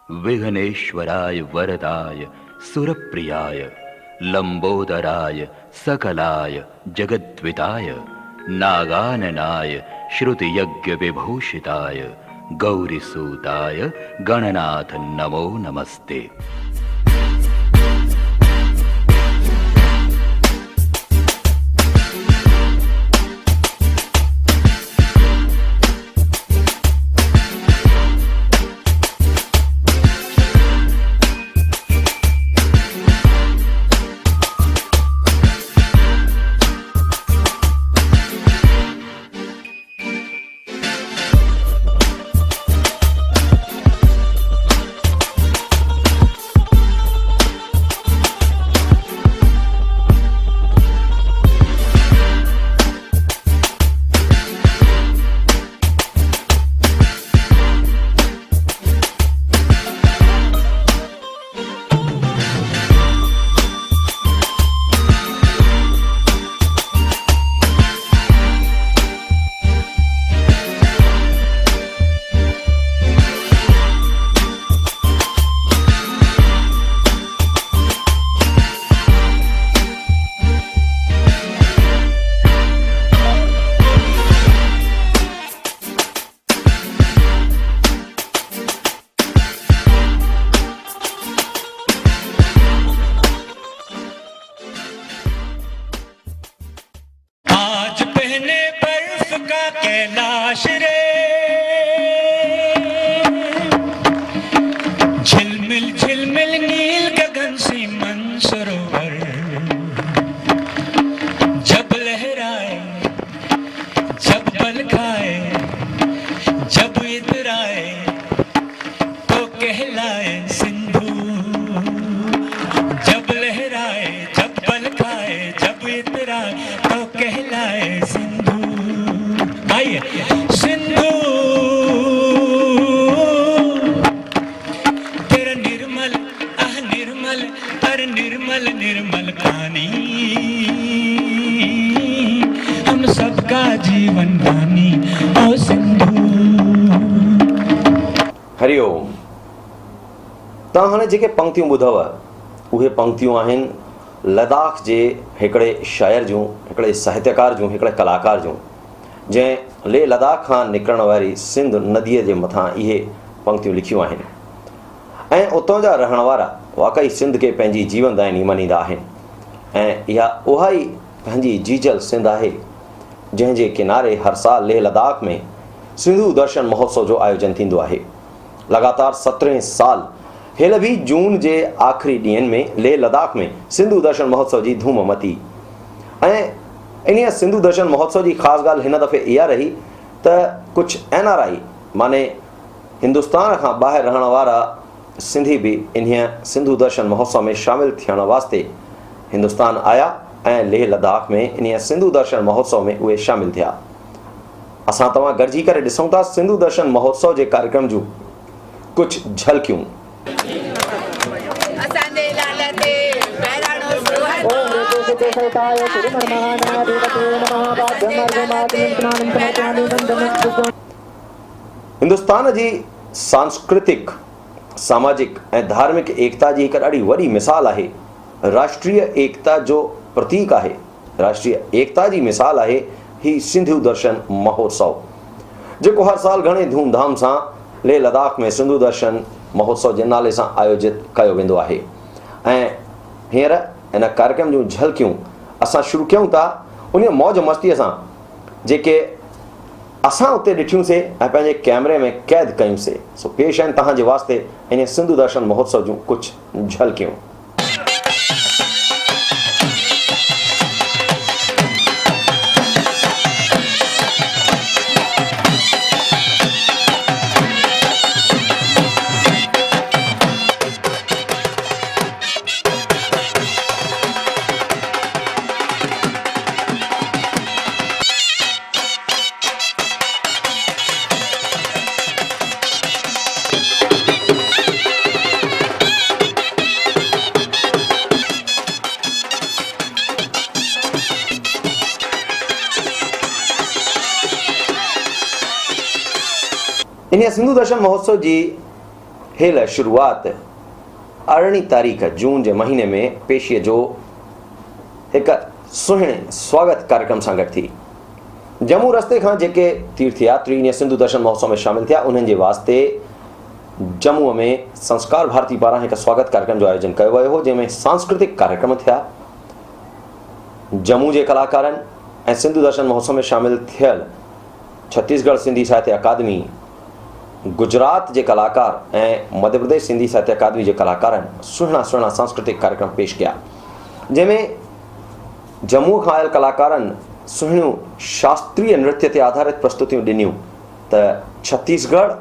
विघ्नेश्वराय वरदाय सुरप्रियाय लंबोदराय सकलाय जगद्विताय नागाननाय श्रुतियज्ञ विभूषिताय गौरीसूताय गणनाथ नमो नमस्ते। कैलाश रे झिलमिल झिलमिल नील गगन से मनसरोवर जब लहराए जब बल खाए जब इतराए तो कहलाए सिंधु। जब लहराए जब बल खाए जब इतराए तो कहलाए सिंधु। आइए सिंधु तेरा निर्मल निर्मल पर निर्मल निर्मल पानी हम सबका जीवन पानी ओ सिंधु। हरिओम। तव्हां हाणे जेके पंक्तियूं ॿुधव उहे पंक्तियूं आहिनि लद्दाख जे हिकिड़े शाइर जूं, हिकिड़े साहित्यकार जूं, हिकिड़े कलाकार जूं, जंहिं लेह लद्दाख खां निकिरण वारी सिंध नदीअ जे मथां इहे पंक्तियूं लिखियूं आहिनि ऐं उतां जा रहण वारा वाक़ई सिंध खे पंहिंजी जीवनदायनी मञींदा आहिनि ऐं इहा उहा ई पंहिंजी जीजल सिंध आहे जंहिंजे किनारे हर साल लेह लद्दाख में सिंधु दर्शन महोत्सव जो आयोजन थींदो आहे। लगातार 17 साल हेल बि जून जे आख़िरी ॾींहंनि में लेह लद्दाख में सिंधु दर्शन महोत्सव जी धूम मची ऐं इन सिंधु दर्शन महोत्सव की ख़ास ॻाल्हि हिन दफ़े इहा रही त कुछ NRI माने हिंदुस्तान खां ॿाहिरि रहण वारा सिंधी भी इन सिंधु दर्शन महोत्सव में शामिल थियण वास्ते हिंदुस्तान आया ऐं लेह लद्दाख में इन सिंधु दर्शन महोत्सव में उहे शामिल थिया। असां तव्हां गॾिजी करे ॾिसूं था सिंधु दर्शन महोत्सव जे कार्यक्रम जूं कुछ झलकियूं। हिंदुस्तान जी सांस्कृतिक सामाजिक ऐं धार्मिक एकता जी हिकु ॾाढी वॾी मिसाल आहे। राष्ट्रीय एकता जो प्रतीक आहे, राष्ट्रीय एकता जी मिसाल आहे ही सिंधु दर्शन महोत्सव जेको हर साल घणे धूमधाम सां लेह लद्दाख में सिंधु दर्शन महोत्सव जे नाले सां आयोजित कयो वेंदो आहे। ऐं हींअर इन कार्यक्रम जूं झलकियूं असां शुरू कयूं था उन मौज मस्तीअ सां जेके असां उते ॾिठियूंसीं ऐं पंहिंजे कैमरे में क़ैद कयूंसीं। सो पेश आहिनि तव्हांजे वास्ते इन सिंधु दर्शन महोत्सव जूं कुझु झलकियूं। इन सिंधु दर्शन महोत्सव की हेल शुरूआत 18 तारीख़ जून जे महीने में पेशीअ जो एक सुहिणे स्वागत कार्यक्रम सां गॾु थी। जम्मू रस्ते खां जेके तीर्थयात्री इन सिंधु दर्शन महोत्सव में शामिल थिया उन्हनि जे वास्ते जम्मू में संस्कार भारती पारां एक स्वागत कार्यक्रम जो आयोजन किया वियो हो, जंहिंमें सांस्कृतिक कार्यक्रम थिया। जम्मू के कलाकारनि ऐं सिंधु दर्शन महोत्सव में शामिल थियल छत्तीसगढ़ सिंधी साहित्य अकादमी, गुजरात के कलाकार ऐं मध्य प्रदेश सिंधी साहित्य अकादमी के कलाकारनि सुहिणा सुहिणा सांस्कृतिक कार्यक्रम पेश किया, जंहिंमें जम्मू खां आयल कलाकारनि सुहिणियूं शास्त्रीय नृत्य ते आधारित प्रस्तुतियूं ॾिनियूं त छत्तीसगढ़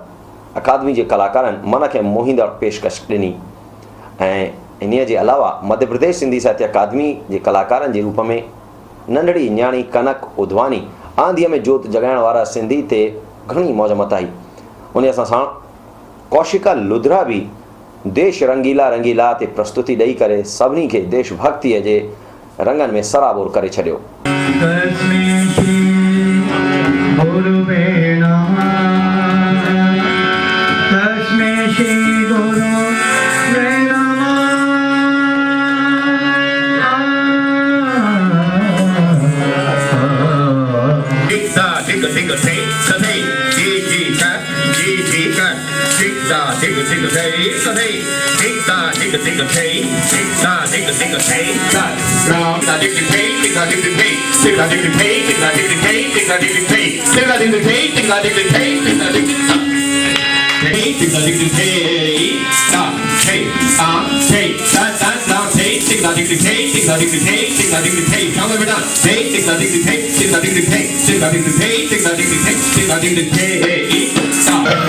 अकादमी के कलाकारनि मन खे मोहींदड़ पेशकश ॾिनी। ऐं इन्हीअ जे अलावा मध्य प्रदेश सिंधी साहित्य अकादमी के कलाकारनि जे रूप में नंढड़ी न्याणी कनक उधवानी आंधीअ में जोत जगाइण वारा सिंधी ते घणी मौज मताई। उन सां कौशिका लुधरा भी देश रंगीला रंगीला ते प्रस्तुति ॾेई करे सभिनी खे देशभक्तिअ जे रंगनि में सराबोर करे छॾियो।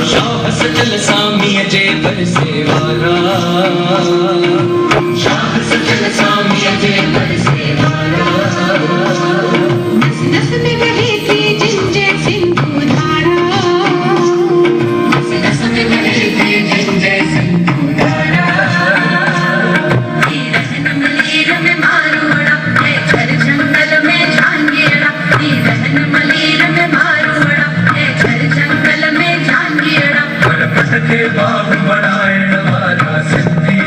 शाह सचल सामीअ जे बरसे वारा, शाह सचल सामीअ जे बरसे वारा, नस नस में बहे थी जिंजे सिंधु धारा, नस नस में बहे थी जिंजे सिंधु धारा, रहन मलीर में मारूड़ा घर जंगल में झांगीड़ा, रहन मलीर में मारूड़ा घर जंगल में झांगीड़ा, के बाग बनाए वाला सिंधी।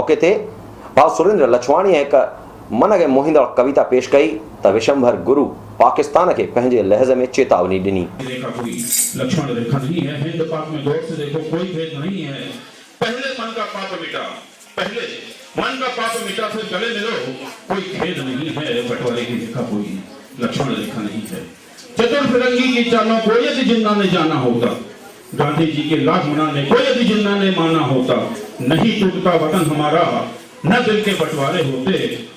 मौके ते भाउ सुरेंद्र लछवाणी एक मन खे मोहींदड़ कविता पेश कई त विशंभर गुरु पाकिस्तान के पंहिंजे लहज़ में चेतावनी ॾिनी। रेखा कोई लक्ष्मण रेखा नहीं है, हिंद पाक में गौर से देखो कोई भेद नहीं है। पहले मन का पाप मिटा, पहले मन का पाप मिटा फिर गले मिलो, कोई खेद नहीं है। बंटवारे की रेखा कोई लक्ष्मण रेखा नहीं है। चतुर्फिरंगी की चालों को यदि जिन्ना ने जाना होता, गांधी जी के लाख मनाने को यदि जिन्ना ने माना होता, नहीं टूटता वतन हमारा, न दिल के बंटवारे होते,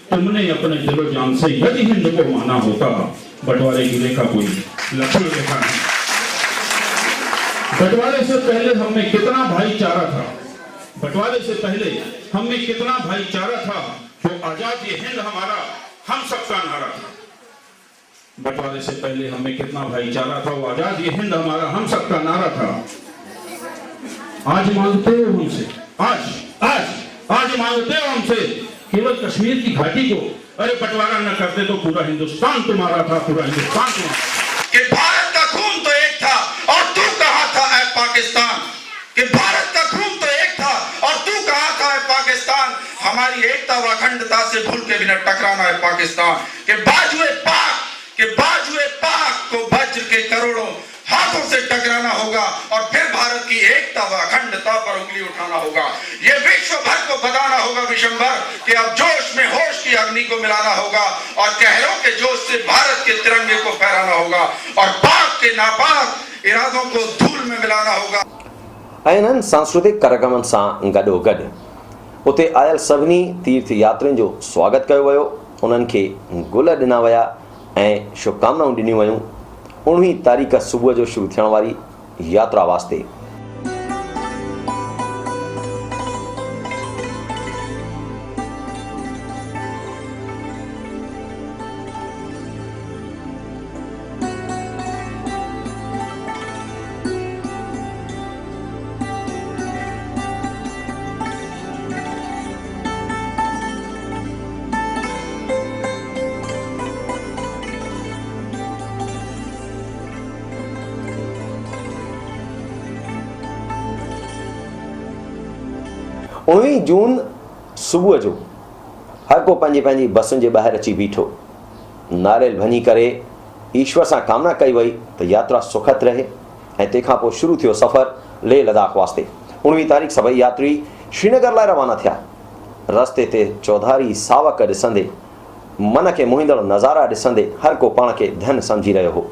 तुमने अपने दिलो जान से यदि हिंद को माना होता। बंटवारे की रेखा कोई लक्ष्मण रेखा नहीं। बंटवारे से पहले हम में कितना भाईचारा था, बंटवारे से पहले हम में कितना भाईचारा था, जो आजाद ये हिंद हमारा हम सबका नारा था। बंटवारे से पहले हम में कितना भाईचारा था, वो आजाद ये हिंद हमारा हम सबका नारा था। आज मांगते हो हमसे, आज मांगते हो हमसे केवल कश्मीर की घाटी को, अरे बंटवारा न करते तो पूरा हिंदुस्तान तुम्हारा था, पूरा हिंदुस्तान तुम्हारा। कि भारत का खून तो एक था और तू कहां था ऐ पाकिस्तान, कि भारत का खून तो एक था और तू कहां था ऐ पाकिस्तान। हमारी एकता व अखंडता से भूल के बिना टकराना है पाकिस्तान। कि बाजुए पाक को वज्र के करोड़ों हाथों से टकराना होगा और फिर भारत की एकता व अखंडता पर उंगली उठाना होगा। ये विश्व भर को बताना होगा विशंभर कि अब जोश में होश की अग्नि को मिलाना होगा और कहरों के जोश से भारत के तिरंगे को फहराना होगा और पाक के नापाक इरादों को धूल में मिलाना होगा। ऐं सांस्कृतिक कार्यक्रमनि सां गॾोगॾु उते आयल सभिनी तीर्थ यात्रियुनि जो स्वागत कयो वियो, उन्हनि खे गुल ॾिना विया ऐं शुभकामनाऊं ॾिनियूं वयूं 19 तारीख़ सुबुह जो शुरू थियण वारी यात्रा वास्ते। उणिवीह जून सुबुह जो हर को पंहिंजी पंहिंजी बसुनि जे ॿाहिरि अची बीठो, नारेल भञी करे ईश्वर सां कामना कई वई त यात्रा सुखद रहे ऐं तंहिंखां पोइ शुरू थियो सफ़र लेह लद्दाख वास्ते। 19 तारीख़ सभई यात्री श्रीनगर लाइ रवाना थिया। रस्ते ते चौधारी सावक ॾिसंदे, मन खे मोहींदड़ नज़ारा ॾिसंदे हर को पाण खे धन सम्झी रहियो हो।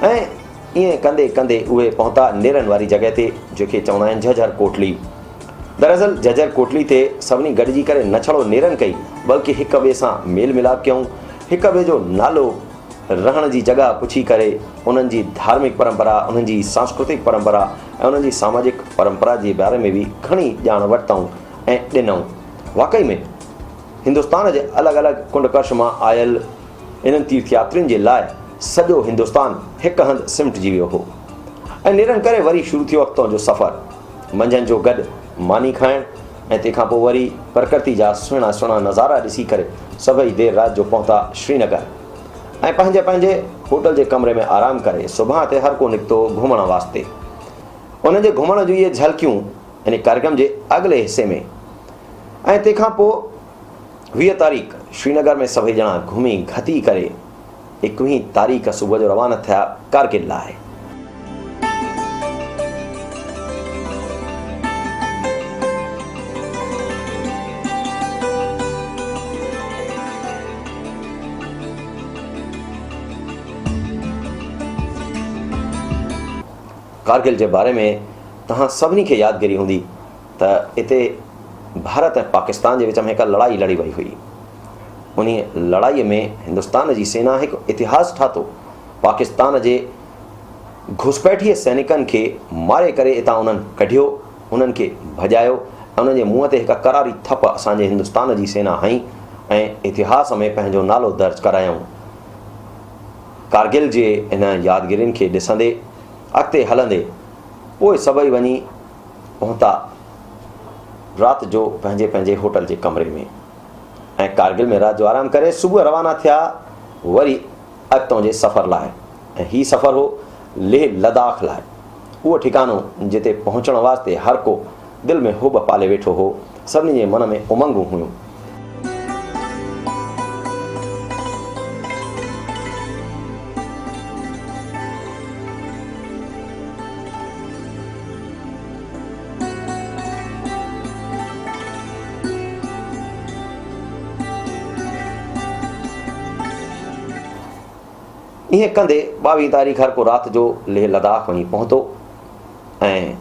ऐं ईअं कंदे कंदे उहे पहुता नेरनि वारी जॻह ते जंहिंखे चवंदा आहिनि झझर कोटली। दरअसल झझर कोटली ते सभिनी गॾिजी करे न छड़ो नेरनि कई बल्कि हिक ॿिए सां मेल मिलाप कयूं, हिक ॿिए जो नालो रहण जी जॻह पुछी करे उन्हनि जी धार्मिक परंपरा, उन्हनि जी सांस्कृतिक परंपरा ऐं उन्हनि जी सामाजिक परंपरा जे बारे में बि घणी ॼाण वरितऊं ऐं ॾिनऊं। वाकई में हिंदुस्तान जे अलॻि अलॻि कुंडकश मां आयल इन्हनि तीर्थयात्रियुनि जे लाइ सॼो हिंदुस्तान हिकु हंधि सिमटिजी वियो हो ऐं नेरनि करे वरी शुरू थियो अॻितो जो सफ़र। मंझंदि जो गॾु मानी खाइणु ऐं तंहिंखां पोइ वरी प्रकृति जा सुहिणा सुहिणा नज़ारा ॾिसी करे सभई देरि राति जो पहुता श्रीनगर ऐं पंहिंजे पंहिंजे होटल जे कमरे में आराम करे सुभाणे ते हर को निकितो घुमण वास्ते। उन जे घुमण जूं इहे झलकियूं इन कार्यक्रम जे अॻिले हिसे में। ऐं तंहिंखां पोइ 20 तारीख़ श्रीनगर में सभई ॼणा घुमी घती करे 21 तारीख़ सुबुह जो रवाना थिया कारगिल लाइ। कारगिल जे बारे में तव्हां सभिनी खे यादगिरी हूंदी त हिते भारत ऐं पाकिस्तान जे विच में हिकु लड़ाई लड़ी वई हुई उन लड़ाईअ में हिंदुस्तान जी सेना हिकु इतिहास ठातो। पाकिस्तान जे घुसपैठीअ सैनिकनि खे मारे करे इतां उन्हनि कढियो, उन्हनि खे भॼायो, उन्हनि जे मुंहं ते हिकु करारी थप असांजे हिंदुस्तान जी सेना हई ऐं इतिहास में पंहिंजो नालो दर्ज करायऊं। कारगिल जे इन यादगिरियुनि खे ॾिसंदे अॻिते हलंदे पोइ सभई वञी पहुता राति जो पंहिंजे पंहिंजे होटल जे कमरे में ऐं कारगिल में राति जो आराम करे सुबुह रवाना थिया वरी अॻितों जे सफ़र लाइ। ऐं हीउ सफ़र हो लेह लद्दाख लाइ, उहो ठिकानो जिते पहुचण वास्ते हर को दिलि में हुब पाले वेठो हो, सभिनी जे मन में उमंगूं हुयूं। ईअं कंदे 22 तारीख़ हर को राति जो लेह लद्दाख वञी पहुतो ऐं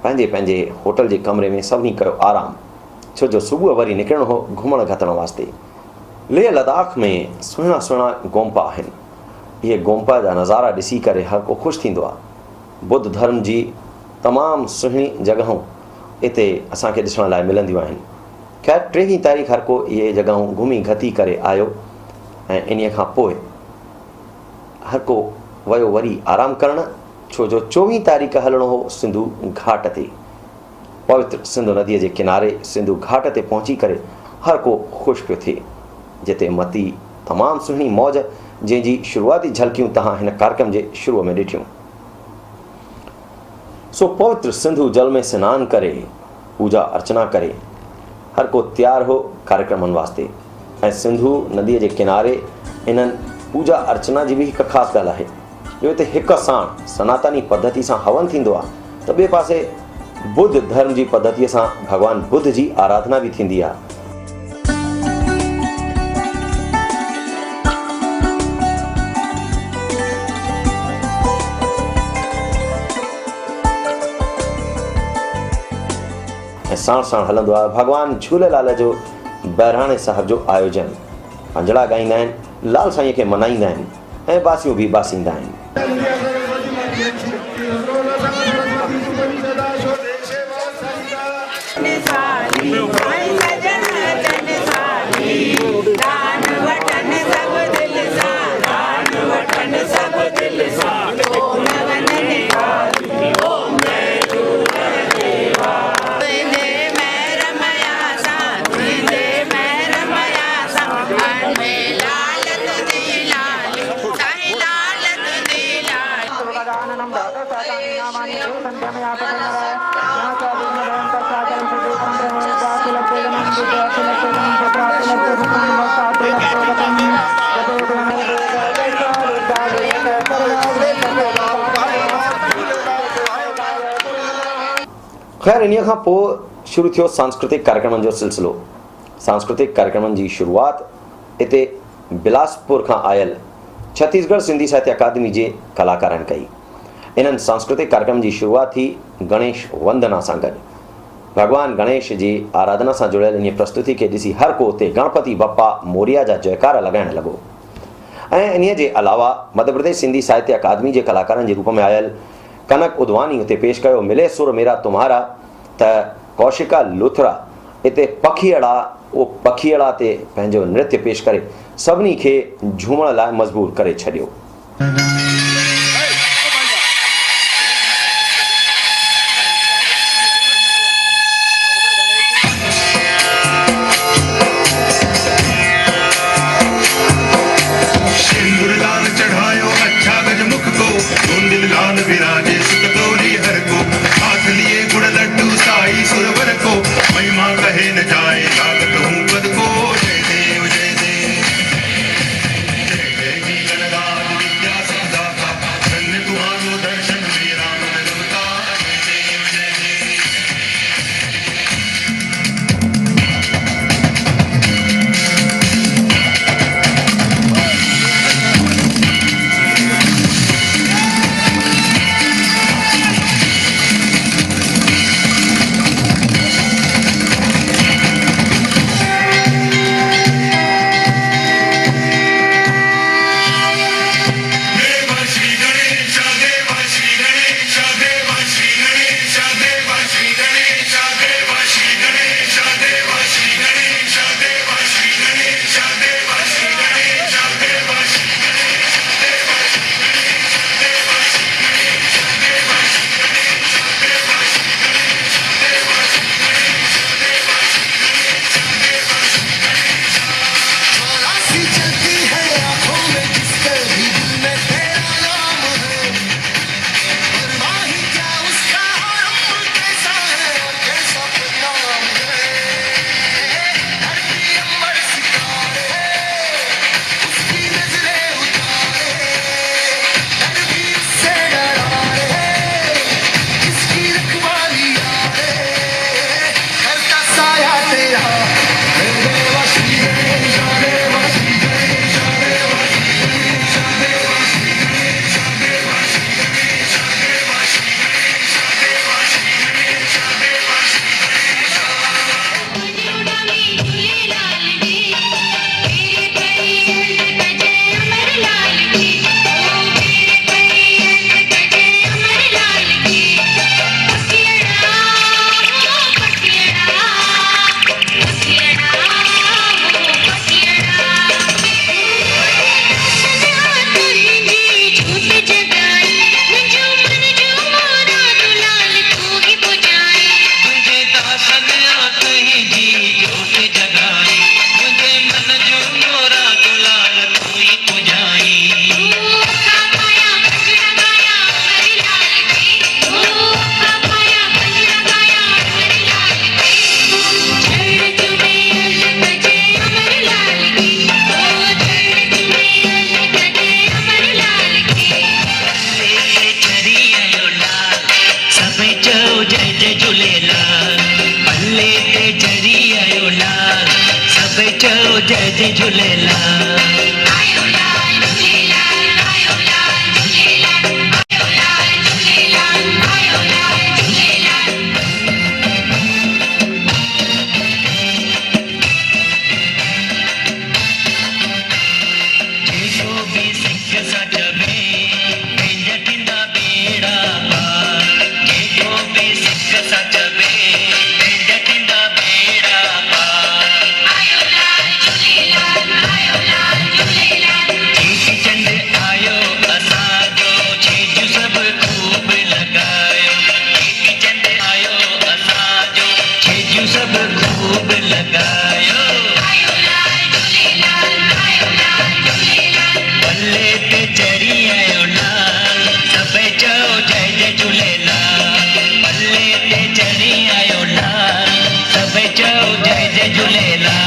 पंहिंजे पंहिंजे होटल जे कमरे में सभिनी कयो आराम, छो जो सुबुह वरी निकिरणो हो घुमण घतण वास्ते। लेह लद्दाख में सुहिणा सुहिणा गोम्पा आहिनि। इहे गोम्पा जा नज़ारा ॾिसी करे हर को ख़ुशि थींदो आहे। बुद्ध धर्म जी तमामु सुहिणी जॻहियूं हिते असांखे ॾिसण लाइ मिलंदियूं आहिनि। ख़ैर 23 तारीख़ हर को इहे जॻहियूं घुमी घती करे आयो ऐं इन खां पोइ हर को वियो वरी आराम करणु, छो जो 24 तारीख़ हलणो हो सिंधु घाट ते। पवित्र सिंधु नदीअ जे किनारे सिंधु घाट ते पहुची करे हर को ख़ुशि पियो थिए, जिते मती तमामु सुहिणी मौज जंहिंजी शुरूआती झलकियूं तव्हां हिन कार्यक्रम जे शुरूअ में ॾिठियूं। सो पवित्र सिंधु जल में सनानु करे पूजा अर्चना करे हर को तयारु हो कार्यक्रमनि वास्ते। ऐं सिंधु नदीअ जे किनारे इन्हनि पूजा अर्चना जी बि हिकु ख़ासि ॻाल्हि आहे, जो हिते हिकु साण सनातनी पद्धति सां हवन थींदो आहे, त ॿिए पासे बुद्ध धर्म जी पद्धतीअ सां भॻवान बुद्ध जी आराधना बि थींदी आहे। ऐं साण साण हलंदो आहे भॻवान झूलेलाल जो बहिराणे साहिब जो आयोजन। पंजड़ा ॻाईंदा आहिनि, लाल साईं खे मनाईंदा आहिनि ऐं बासियूं बि बासींदा आहिनि। खैर इन खां पोइ शुरू थियो सांस्कृतिक कार्यक्रमनि जो सिलसिलो। सांस्कृतिक कार्यक्रमनि जी शुरूआत हिते बिलासपुर खां आयल छत्तीसगढ़ सिंधी साहित्य अकादमी जे कलाकारनि कई। इन्हनि सांस्कृतिक कार्यक्रम जी शुरूआत थी गणेश वंदना सां गॾु। भॻवान गणेश जी आराधना सां जुड़ियल इन प्रस्तुति खे ॾिसी हर को उते गणपति बप्पा मोरिया जा जयकारा लॻाइण लॻो। ऐं इन जे अलावा मध्य प्रदेश सिंधी साहित्य अकादमी जे कलाकारनि जे रूप में आयल कनक उदवानी उते पेश कयो मिले सुर मेरा तुम्हारा, त कौशिका लुथरा हिते पखीअड़ा उहो पखीअड़ा ते पंहिंजो नृत्य पेश करे सभिनी खे झूमण लाइ मजबूर करे छॾियो। चओ जय जय झूलेलाल। आयो लाल झूलेलाल, आयो लाल झूलेलाल, आयो लाल झूलेलाल, आयो लाल झूलेलाल। जेको भी सिख सजवे पंहिंजा थींदा बेड़ा पार। जेको भी सिख सजवे पंहिंजा थींदा बेड़ा पार। आयो लाल झूलेलाल, आयो लाल झूलेलाल। चेटी चंड आयो असांजो छेजू सभु खूब लॻायो। चेटी चंड आयो असांजो छेजू सभु खूब लॻायो। आयो लाल झूलेलाल, आयो लाल झूलेलाल। पल्ले ते चढ़ी आयो लाल सभई चओ जय जय झूलेलाल। पल्ले ते चढ़ी आयो लाल सभई चओ जय जय झूलेलाल।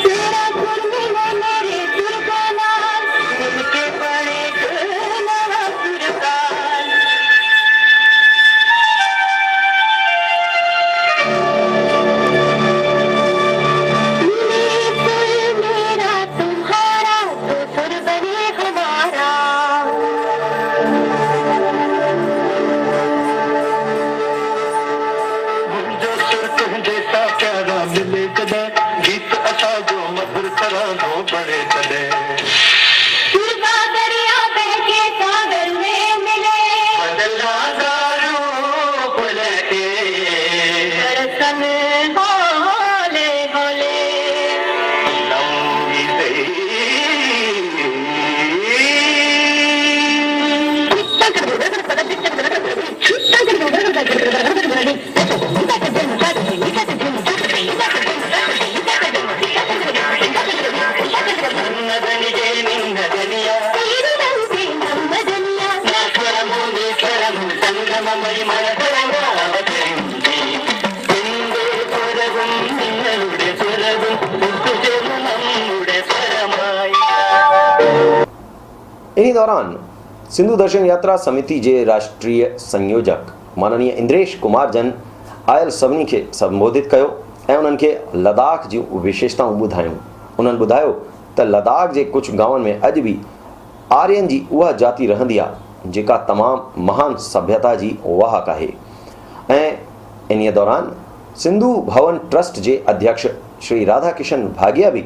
तेरा गुरबाना मेरे गुरबाना, उनके बड़े गुरबाना गुरबान। मेरा तुम्हारा तो सुर बने हमारा। जो सुर तुझे सा प्यारा मिले कदे गीत असांजो मधुर तरानो बड़े कदे। सुरबा दरिया बह के सागर में मिले, बदला दारू बुलके दर्शन होले होले। लंबी दई नदनिगे निंदनिया तीरुनंते नम्मदनिया, स्वरमु निस्वरमु संगममयि मनसरंगावतरिंचि इंदे स्वरगुं निन्नुडे स्वरगुं उत्तुजेनु नम्मुडे स्वरमाई। इन्हीं दौरान सिंधु दर्शन यात्रा समिति जे राष्ट्रीय संयोजक माननीय इंद्रेश कुमार जन आयल सभिनी खे संबोधित कयो ऐं उन्हनि खे लद्दाख जूं विशेषताऊं ॿुधायूं। उन्हनि ॿुधायो त लद्दाख जे कुझु गांवनि में अॼु बि आर्यन जी उहा जाति रहंदी आहे जेका तमामु महान सभ्यता जी वाहक आहे। ऐं इन्हीअ दौरान सिंधु भवन ट्रस्ट जे अध्यक्ष श्री राधा किशन भागिया बि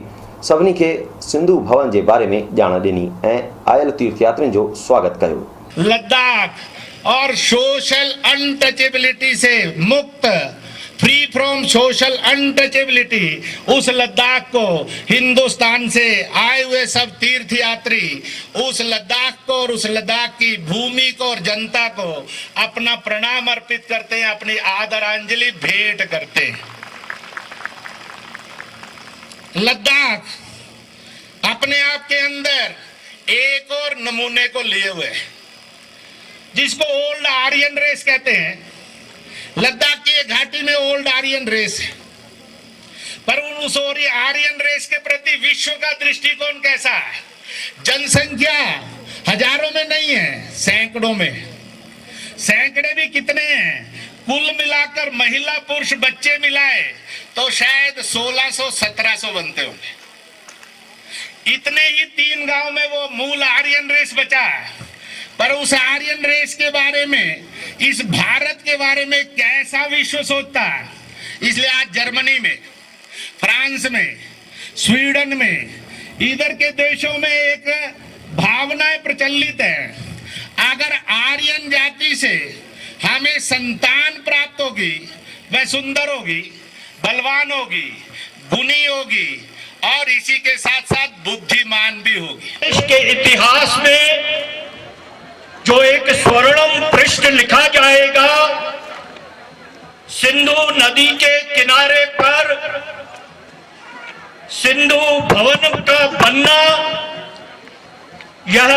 सभिनी खे सिंधु भवन जे बारे में ॼाण ॾिनी ऐं आयल तीर्थयात्रियुनि जो स्वागत कयो। लद्दाख और सोशल अनटचेबिलिटी से मुक्त, फ्री फ्रॉम सोशल अनटचेबिलिटी, उस लद्दाख को हिंदुस्तान से आए हुए सब तीर्थयात्री उस लद्दाख को और उस लद्दाख की भूमि को और जनता को अपना प्रणाम अर्पित करते हैं, अपनी आदरांजलि भेंट करते हैं। लद्दाख अपने आप के अंदर एक और नमूने को लिए हुए है, जिसको ओल्ड आर्यन रेस कहते हैं। लद्दाख की एक घाटी में ओल्ड आर्यन रेस है, पर उस आर्यन रेस के प्रति विश्व का दृष्टिकोण कैसा है? जनसंख्या हजारों में नहीं है, सैकड़ों में। सैकड़े भी कितने हैं? कुल मिलाकर महिला पुरुष बच्चे मिलाए तो शायद 1600-1700 बनते होंगे। इतने ही 3 गांव में वो मूल आर्यन रेस बचा है। पर उस आर्यन रेस के बारे में, इस भारत के बारे में कैसा विश्व सोचता है? इसलिए आज जर्मनी में, फ्रांस में, स्वीडन में, इधर के देशों में एक भावनाएं प्रचलित है, अगर आर्यन जाति से हमें संतान प्राप्त होगी, वह सुंदर होगी, बलवान होगी, गुणी होगी और इसी के साथ साथ बुद्धिमान भी होगी। देश के इतिहास में जो एक स्वर्णिम पृष्ठ लिखा जाएगा, सिंधु नदी के किनारे पर सिंधु भवन का बनना, यह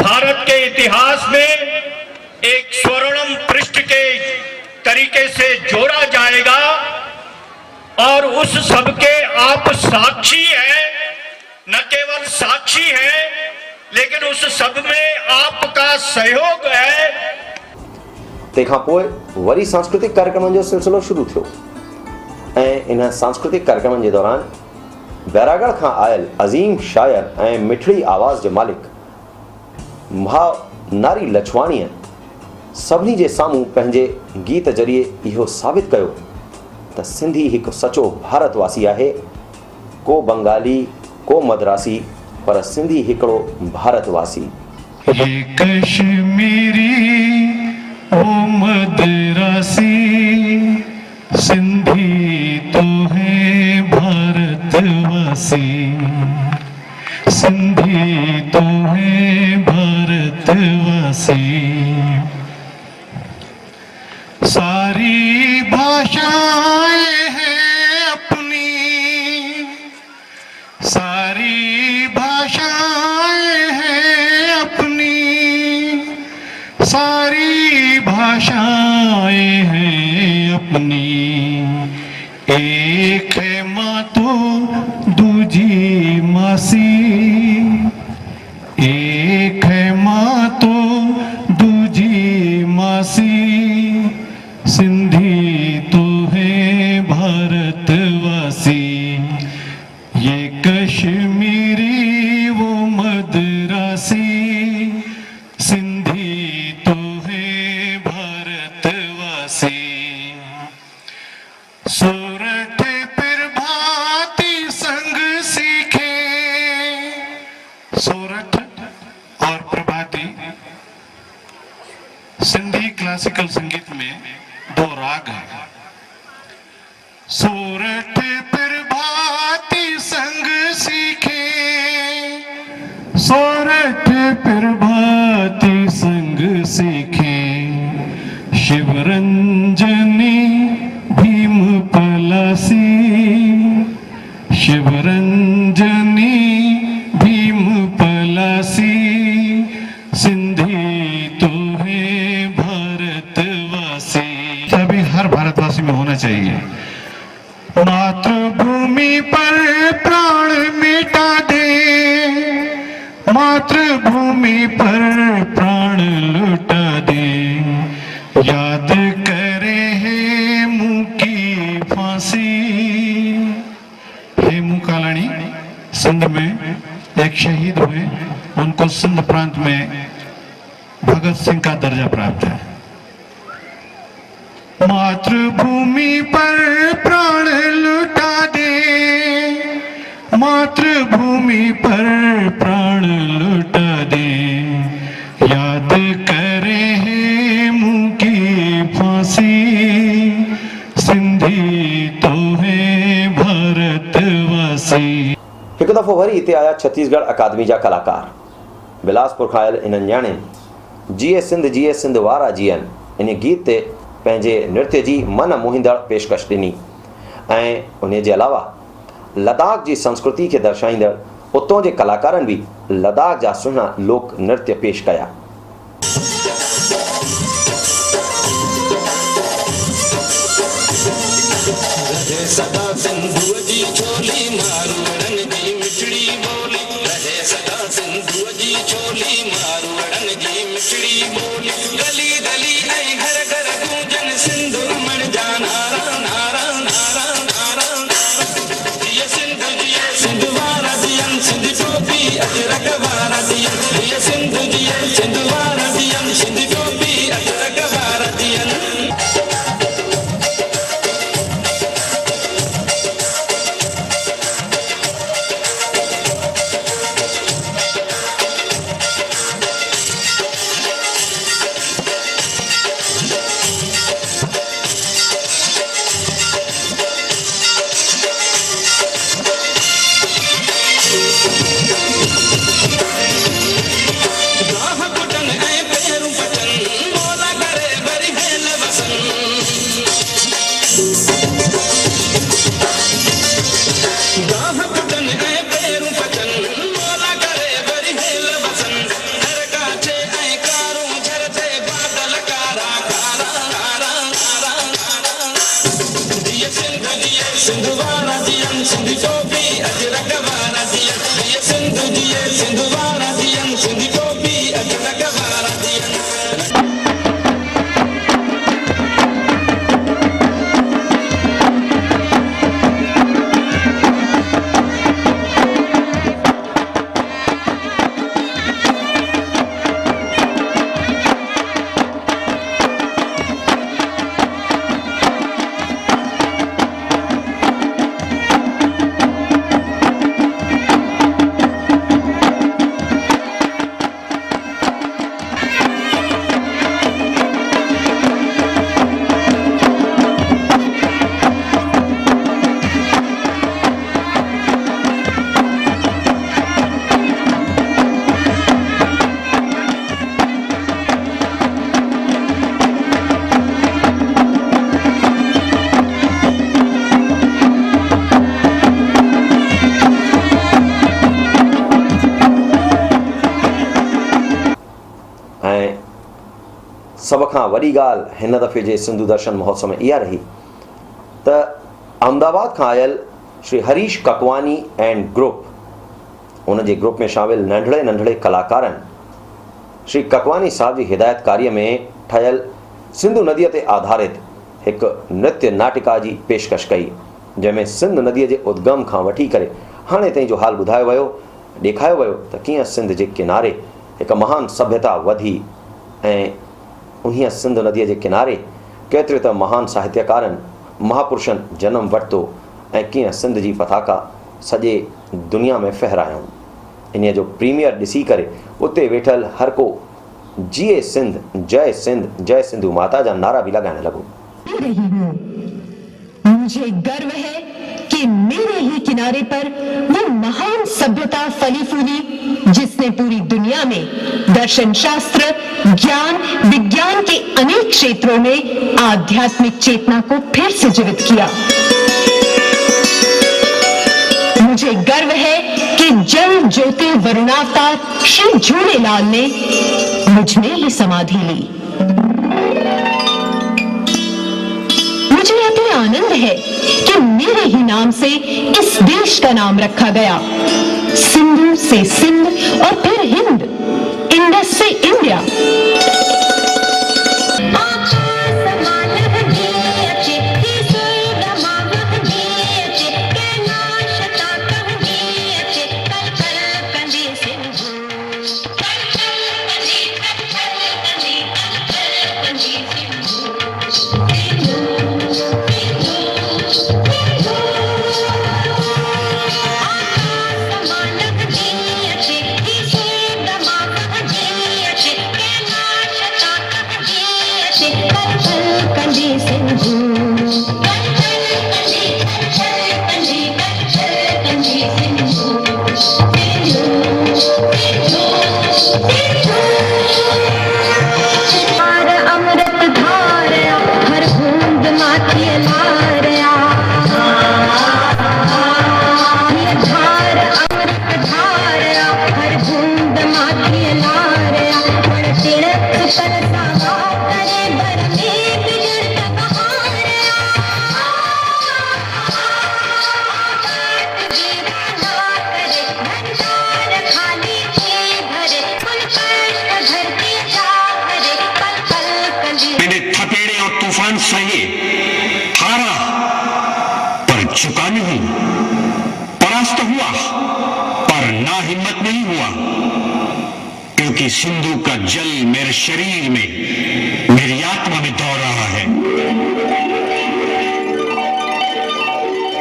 भारत के इतिहास में एक स्वर्णिम पृष्ठ के तरीके से जोड़ा जाएगा और उस सब के आप साक्षी हैं, न केवल साक्षी हैं लेकिन उस सब में आपका सहयोग है। तंहिंखां पोइ वरी सांस्कृतिक कार्यक्रमनि जो सिलसिलो शुरू थियो ऐं इन सांस्कृतिक कार्यक्रमनि जे दौरान बैरागढ़ खां आयल अज़ीम शायर ऐं मिठड़ी आवाज़ जे मालिक भाउ नारी लछवाणीअ सभिनी जे साम्हूं पंहिंजे गीत ज़रिए इहो साबित कयो त सिंधी हिकु सचो भारतवासी आहे, को बंगाली, को मद्रासी, पर सिंधी हिकिड़ो भारतवासी। ये कश्मीरी ओ मद्रासी, सिंधी तो है भारतवासी, सिंधी तो है भारतवासी। सारी भाषाएं हैं अपनी, सारी भाषाएं हैं अपनी, सारी भाषाएं हैं अपनी। एक है माँ तो दूजी मासी, एक है माँ तो दूजी मासी, सिंधी तो है भारतवासी। ये कश्मीरी वो मद्रासी, सिंधी तो है भारतवासी। सोरठ प्रभाती संग सीखे, सोरठ और प्रभाती सिंधी क्लासिकल संगीत में दो राग हैं। सोरठ प्रभाती संग सीखे, सोरठ प्रभाती संग सीखे, शिवरंजनी भीम पलासी, शिवरंजनी भीम पलासी, सिंधी तो है भारतवासी। सभी हर भारतवासी में होना चाहिए। मातृभूमि पर प्राण मिटा दे, मातृभूमि पर प्राण लुटा दे, याद करे हेमू की फांसी। हेमू कालाणी सिंध में एक शहीद हुए, उनको सिंध प्रांत में भगत सिंह का दर्जा प्राप्त है। मातृभूमि पर प्राण लुटा दे, मातृभूमि पर प्राण लुटा दे, याद करे हेमू की फांसी, सिंधी तो है भारतवासी। हिकु दफ़ो वरी हिते आया छत्तीसगढ़ अकादमी जा कलाकार। बिलासपुर खां आयल इन्हनि ॼाणनि जीए सिंध वारा जीअनि इन गीत ते पंहिंजे नृत्य जी मन मोहींदड़ पेशकश ॾिनी ऐं उन जे अलावा लद्दाख जी संस्कृति खे दर्शाईंदड़ उतां जे कलाकारनि बि लद्दाख जा सुहिणा लोक नृत्य पेश कया। सदा सिंधु जी छोली मारूड़न जी मिठड़ी बोली, रहे सदा सिंधु जी छोली मारूड़न जी मिठड़ी बोली। गली गली ऐं घर घर गूंजन सिंधु मण जा नारा नारा नारा नारा नारा। जिए सिंध वारा दियन, सिंध टोपी अजरक वारा दियन, जिए सिंध वारा दियन, सिंध टोपी अजरक वारा दियन। कुटन ऐं पेरूं पचन मौला करे वरी हेल वसन गाह कुटन ऐं पेरूं पचन मौला करे वरी हेल वसन हर काचे ऐं कारूं झरते बादल कारा कारा कारा कारा दिए सिंध वारा दियन सिंधी टोपी अजरक वारा दियन दिए सिंध वारा दियन सिंधी टोपी अजरक वारा दियन सब खां वॾी ॻाल्हि हिन दफ़े जे सिंधु दर्शन महोत्सव में इहा रही त अहमदाबाद खां आयल श्री हरीश ककवानी एंड ग्रुप उन जे ग्रुप में शामिल नंढड़े नंढड़े कलाकारनि श्री ककवानी साहब जी हिदायतकारीअ में ठहियल सिंधु नदीअ ते आधारित हिकु नृत्य नाटिका जी पेशकश कई जंहिंमें सिंध नदीअ जे उद्गम खां वठी करे हाणे ताईं जो हाल ॿुधायो वियो ॾेखारियो वियो त कीअं सिंध जे किनारे हिकु महान सभ्यता वधी ऐं उन्हीअ सिंध नदीअ जे किनारे केतिरे त महान साहित्यकारनि महापुरुषनि जनम वरितो ऐं कीअं सिंध जी पताका सॼे दुनिया में फहिरायूं इन्हीअ जो प्रीमियर ॾिसी करे उते वेठल हर को जिए सिंध जय सिंधु माता जा नारा बि लॻाइण लॻो। मुझे गर्व है कि मेरे ही किनारे पर वो महान सभ्यता फली फूली जिसने पूरी दुनिया में दर्शन शास्त्र ज्ञान विज्ञान के अनेक क्षेत्रों में आध्यात्मिक चेतना को फिर से जीवित किया। मुझे गर्व है कि जल ज्योति वरुणावतार श्री झूलेलाल ने मुझ में ही समाधि ली। मुझे अति आनंद है कि मेरे ही नाम से इस देश का नाम रखा गया। सिंधु से सिंध और फिर हिंद, इंडस से इंडिया। सही हारा पर झुका नहीं, परास्त हुआ पर ना हिम्मत नहीं हुआ, क्योंकि सिंधु का जल मेरे शरीर में मेरी आत्मा में दौड़ रहा है।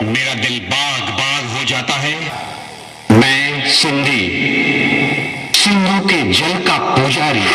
मेरा दिल बाग बाग हो जाता है। मैं सिंधी, सिंधु के जल का पुजारी।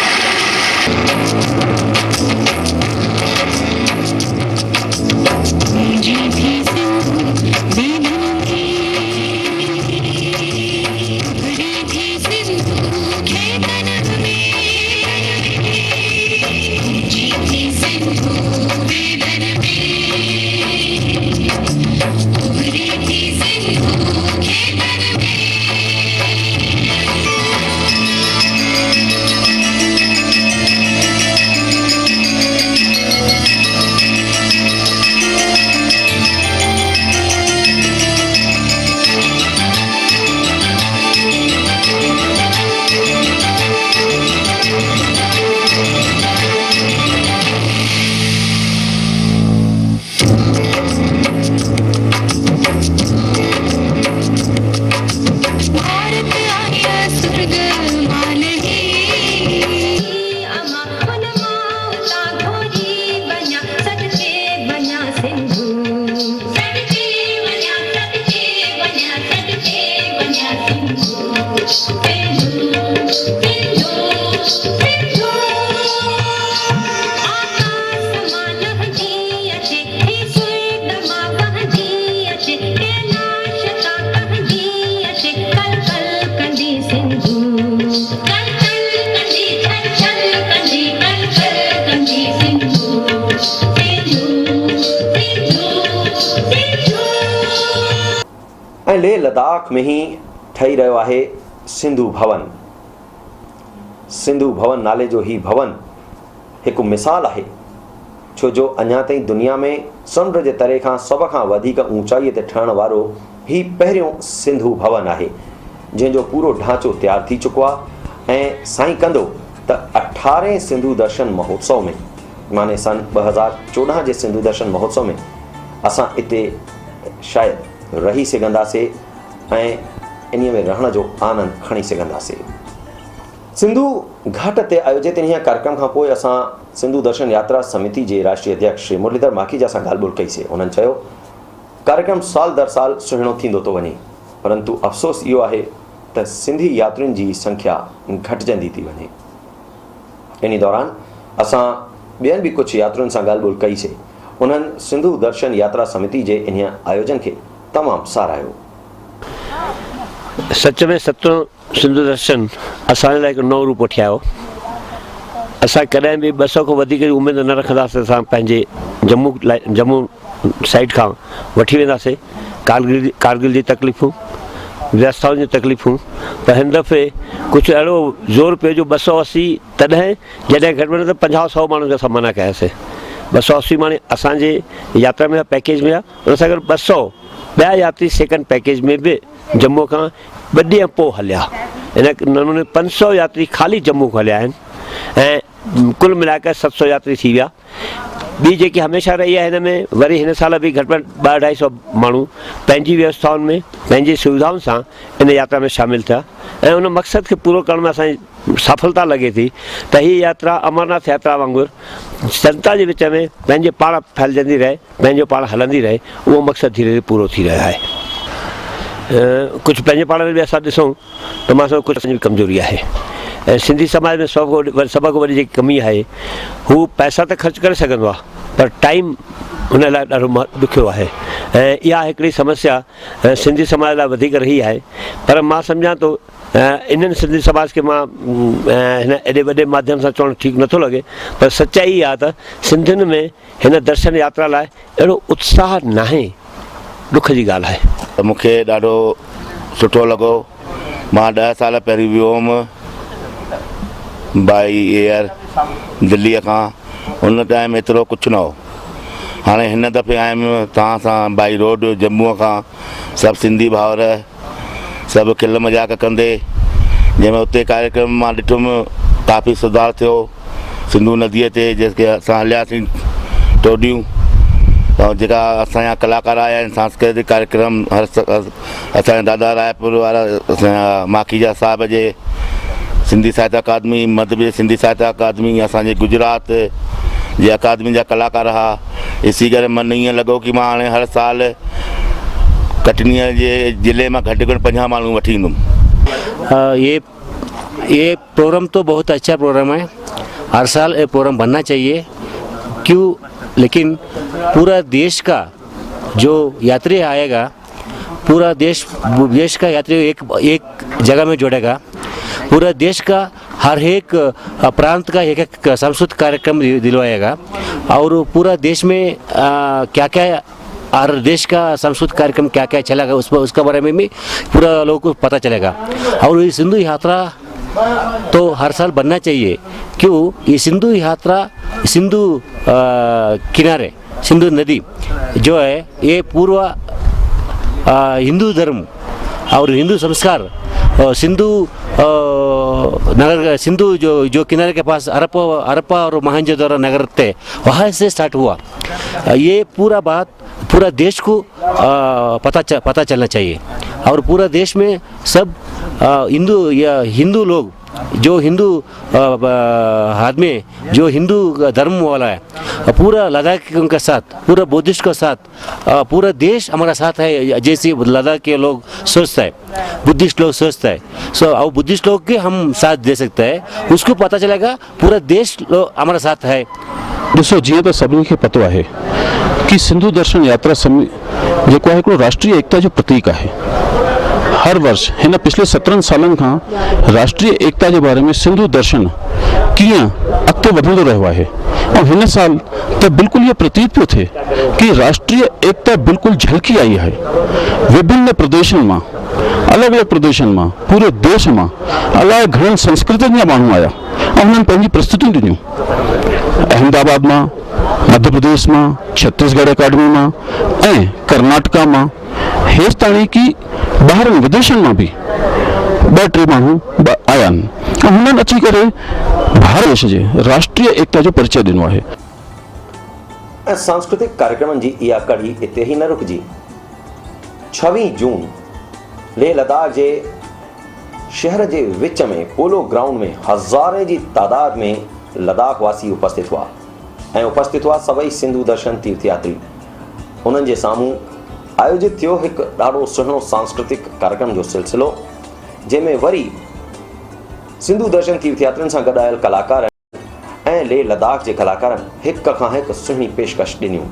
लेह लद्दाख में ही ठही रहियो आहे सिंधु भवन। सिंधु भवन नाले जो ही भवन हिकु मिसाल आहे, छो जो अञा ताईं दुनिया में समुंड जे तरे खां सभ खां वधीक ऊंचाईअ ते ठहण वारो ही पहिरियों सिंधु भवन आहे, जंहिंजो पूरो ढांचो तयारु थी चुको आहे। ऐं साईं कंदो त 18 सिंधु दर्शन महोत्सव में, माने सन 2014 जे सिंधु दर्शन महोत्सव में असां इते शायदि रही सघंदासीं ऐं इन में रहण जो आनंद खणी सघंदासीं। सिंधु घाट ते आयोजित इन कार्यक्रम खां पोइ असां सिंधु दर्शन यात्रा समिति जे राष्ट्रीय अध्यक्ष श्री मुरलीधर माखीजा सां ॻाल्हि ॿोल कईसीं। उन्हनि चयो कार्यक्रम साल दर साल सुहिणो थींदो थो वञे, परंतु अफ़सोस इहो आहे त सिंधी यात्रियुनि जी संख्या घटिजंदी थी वञे। इन दौरान असां ॿियनि बि कुझु यात्रियुनि सां ॻाल्हि ॿोल कईसीं। उन्हनि सिंधु दर्शन यात्रा समिति जे इन आयोजन खे तमामु साराहियो। सच में सतों सिंधु दर्शन असांजे लाइ हिकु नओं रूप वठी आयो। असां कॾहिं बि 200 खां वधीक उमेद न रखंदासीं। असां पंहिंजे जम्मू साइड खां वठी वेंदासीं कारगिल जी तकलीफ़ूं, व्यवस्थाउनि जी तकलीफ़ूं, पर हिन दफ़े कुझु अहिड़ो ज़ोर पियो जो 280, तॾहिं जॾहिं घटि में घटि 50-100 माण्हुनि खे असां मना कयासीं। 280 माण्हू असांजे यात्रा में पैकेज में आहे, उन सां गॾु 200 ॿिया यात्री सेकेंड पैकेज में बि जम्मू खां 2 ॾींहं पोइ हलिया। इन नमूने 500 यात्री ख़ाली जम्मू खां हलिया आहिनि ऐं कुल मिलाए करे 700 यात्री थी विया। ॿी जेकी हमेशह रही आहे हिन में, वरी हिन साल बि घटि में 200-250 माण्हू पंहिंजी व्यवस्थाउनि में पंहिंजी सुविधाउनि सां इन यात्रा में शामिलु थिया ऐं उन मक़सद खे पूरो करण में असांजी सफलता लॻे थी त हीअ यात्रा अमरनाथ यात्रा वांगुरु जनता जे विच में पंहिंजे पाण फैलिजंदी रहे, पंहिंजो पाण हलंदी रहे। उहो मक़सदु धीरे धीरे पूरो थी रहियो आहे। कुझु पंहिंजे पाण में बि असां ॾिसूं त मां कुझु असांजी कमज़ोरी आहे ऐं सिंधी समाज में सभ खां वॾी जेकी कमी आहे हू पैसा त ख़र्चु करे सघंदो आहे, पर टाइम हुन लाइ ॾाढो ॾुखियो आहे ऐं इहा हिकिड़ी समस्या सिंधी समाज लाइ वधीक रही आहे। पर मां सम्झां थो इन्हनि सिंधी समाज खे मां हिन एॾे वॾे माध्यम सां चवणु ठीकु नथो लॻे, पर सचाई इहा त सिंधियुनि में हिन दर्शन यात्रा लाइ अहिड़ो उत्साह नाहे। ॾुख जी ॻाल्हि आहे। मूंखे ॾाढो सुठो लॻो। मां 10 साल पहिरीं वियो हुउमि बाई एयर दिल्लीअ खां, उन टाइम एतिरो कुझु न हो। हाणे हिन दफ़े आयुमि तव्हां सां बाई रोड जम्मूअ खां, सभु सिंधी भाउर सभु खिल मज़ाक कंदे, जंहिंमें उते कार्यक्रम मां ॾिठुमि काफ़ी सुधार थियो। सिंधु नदीअ ते जेके असां हलियासीं टोडियूं, ऐं जेका असांजा कलाकार आया आहिनि सांस्कृतिक कार्यक्रम, असांजे दादा रायपुर वारा असांजा माखीजा साहिब जे सिंधी साहित्य अकादमी, मध्य प्रदेश सिंधी साहित्य अकादमी, असांजे गुजरात जे अकादमी जा कलाकार हुआ। ॾिसी करे मन ईअं लॻो कि मां हाणे हर साल कटनीअ जे ज़िले मां घटि में घटि 50 माण्हू वठी ईंदुमि। ये प्रोग्राम तो बहुत अच्छा प्रोग्राम है। हर साल ये प्रोग्राम बनना चाहिए। क्यों? लेकिन पूरा देश का जो यात्री आएगा, पूरा देश का यात्री एक जगह में जोड़ेगा। पूरा देश का हर एक प्रांत का एक सांस्कृतिक कार्यक्रम दिलवाएगा और पूरा देश में क्या क्या हर देश का सांस्कृतिक कार्यक्रम क्या क्या चलेगा उसका बारे में भी पूरा लोगों को पता चलेगा। और ये सिंधु यात्रा तो हर साल बनना चाहिए। क्यों? ये सिंधु यात्रा, सिंधु किनारे, सिंधु नदी जो है ये पूर्व हिंदू धर्म और हिंदू संस्कार, सिंधु नगर, सिंधु जो किनारे के पास हड़प्पा और मोहनजोदड़ो नगर थे, वहाँ से स्टार्ट हुआ। ये पूरा देश को पता चलना चाहिए और पूरा देश में सब हिंदू लोग, जो हिंदू आदमी, जो हिंदू धर्म वाला है, पूरा लद्दाख के साथ, पूरा बुद्धिस्ट के साथ, पूरा देश हमारा साथ है। जैसे लद्दाख के लोग सोचता है, बुद्धिस्ट लोग सोचता है, और बुद्धिस्ट लोग के हम साथ दे सकते हैं, उसको पता चलेगा पूरा देश हमारा साथ है। ॾिसो, जीअं त सभिनी खे पतो आहे कि सिंधु दर्शन यात्रा जेको आहे हिकिड़ो राष्ट्रीय एकता जो प्रतीक आहे। हर वर्ष हिन पिछले 17 सालनि खां राष्ट्रीय एकता के बारे में सिंधु दर्शन कीअं अॻिते वधंदो रहियो आहे। और हिन साल तो बिल्कुल ये प्रतीत पियो थे कि राष्ट्रीय एकता बिल्कुल झलकी आई है। विभिन्न प्रदेशों में, अलग अलग प्रदेशों में, पूरे देश में अलाए घणनि संस्कृतियुनि जा माण्हू आया और उन्होंने पंहिंजी प्रस्तुतियूं ॾिनियूं। अहमदाबाद में, मध्य प्रदेश में, छत्तीसगढ़ अकाडमी में ऐं कर्नाटका में, हेसि ताणी की बाहर विदेशों में भी 2-3 माण्हू आया आहिनि ऐं हुननि अची करे भारत देश जे राष्ट्रीय एकता जो परिचय ॾिनो आहे। ऐं सांस्कृतिक कार्यक्रमनि जी इहा कड़ी हिते ही न रुकजी। 26 जून लेह लद्दाख जे शहर जे विच में पोलो ग्राउंड में हज़ारे जी तादाद में लद्दाख वासी उपस्थित हुआ ऐं उपस्थित हुआ सभई सिंधु दर्शन तीर्थयात्री। उन्हनि जे साम्हूं आयोजित थियो हिकु ॾाढो सुहिणो सांस्कृतिक कार्यक्रम जो सिलसिलो, जंहिंमें वरी सिंधु दर्शन तीर्थयात्रियुनि सां गॾायल कलाकार ऐं लेह लद्दाख जे कलाकारनि हिक खां हिकु सुहिणी पेशकश ॾिनियूं।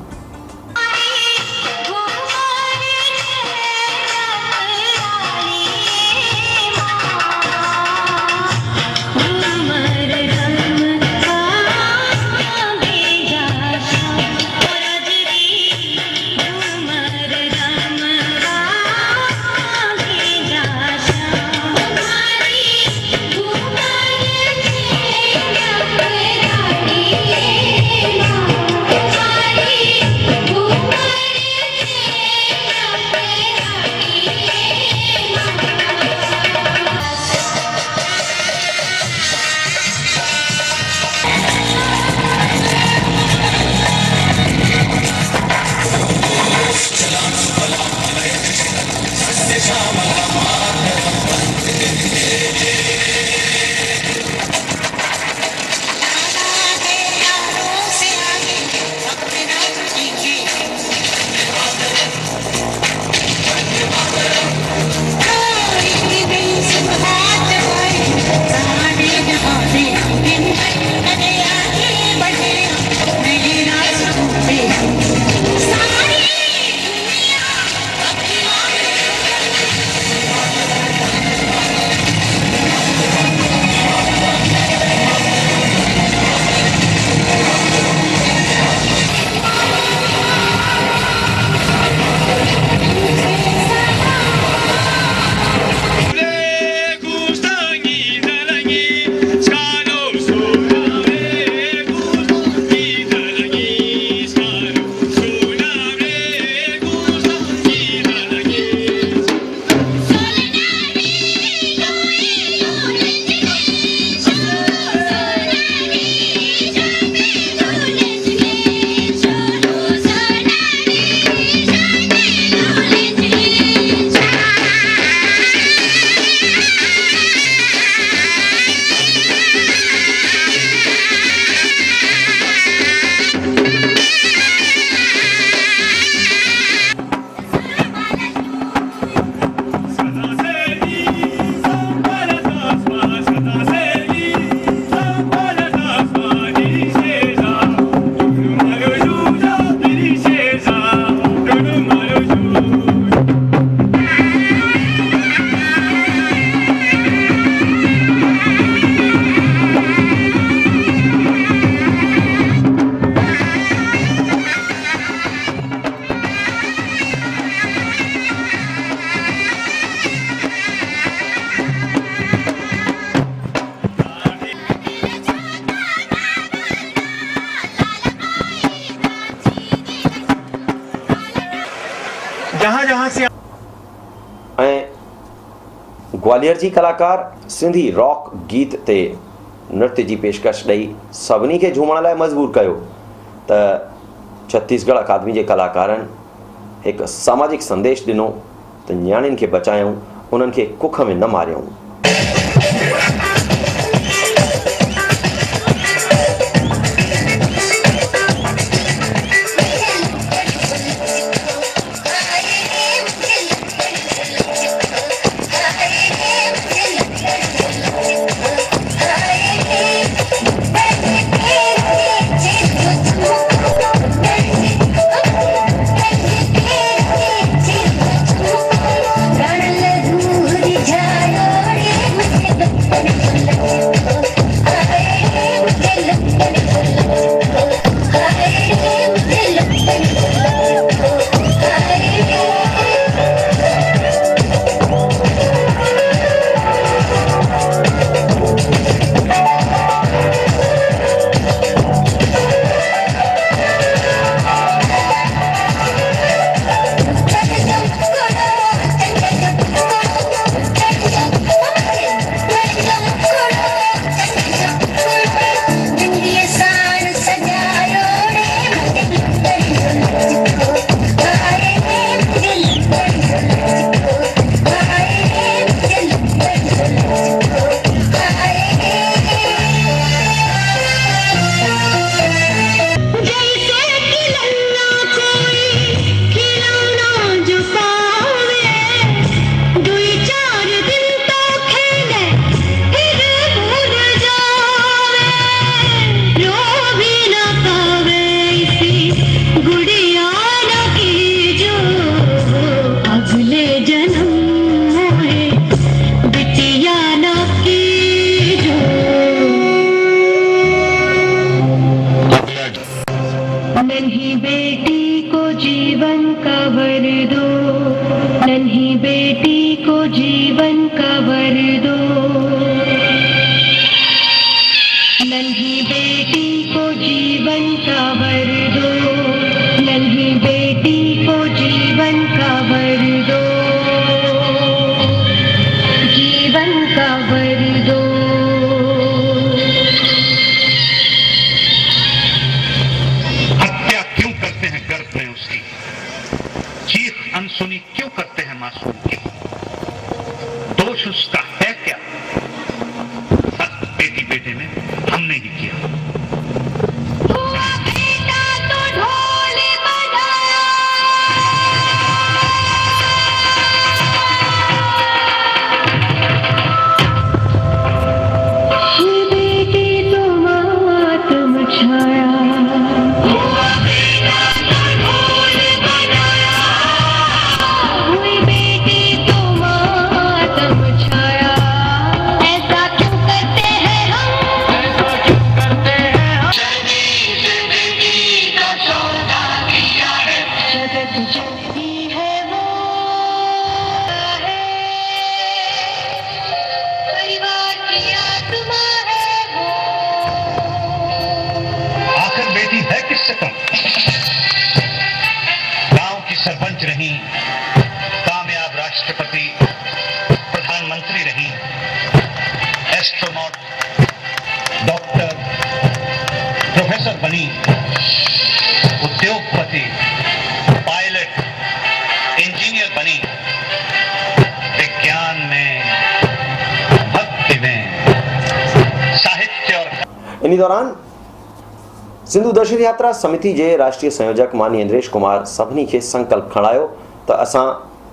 ग्वालियर जी कलाकार सिंधी रॉक गीत ते नृत्य जी पेशकश ॾेई सभिनी खे झूमण लाइ मजबूर कयो त छत्तीसगढ़ अकादमी जे कलाकारनि हिकु सामाजिक संदेश ॾिनो त न्याणियुनि खे बचायूं, उन्हनि खे कुख में न मारियूं। Thank you. नन्ही बेटी को जीवन का वर दो, नन्ही बेटी को जीवन का वर दो, नन्ही बेटी को जीवन का वर दो, नन्ही बेटी को जीवन का वर दो, जीवन का वर दो। हत्या क्यों करते हैं गर्भ में उसकी, चीख अनसुनी क्यों करते हैं मासूम की, दोष उसका है क्या, सब बेटी बेटे में हमने ही किया। गांव की सरपंच रही, कामयाब राष्ट्रपति, प्रधानमंत्री रही, एस्ट्रोनॉट, डॉक्टर, प्रोफेसर बनी, उद्योगपति, पायलट, इंजीनियर बनी, विज्ञान में, भक्ति में, साहित्य और इन दौरान सिंधु दर्शन यात्रा समिति के राष्ट्रीय संयोजक माननीय इंद्रेश कुमार सभी के संकल्प खणायो तो असां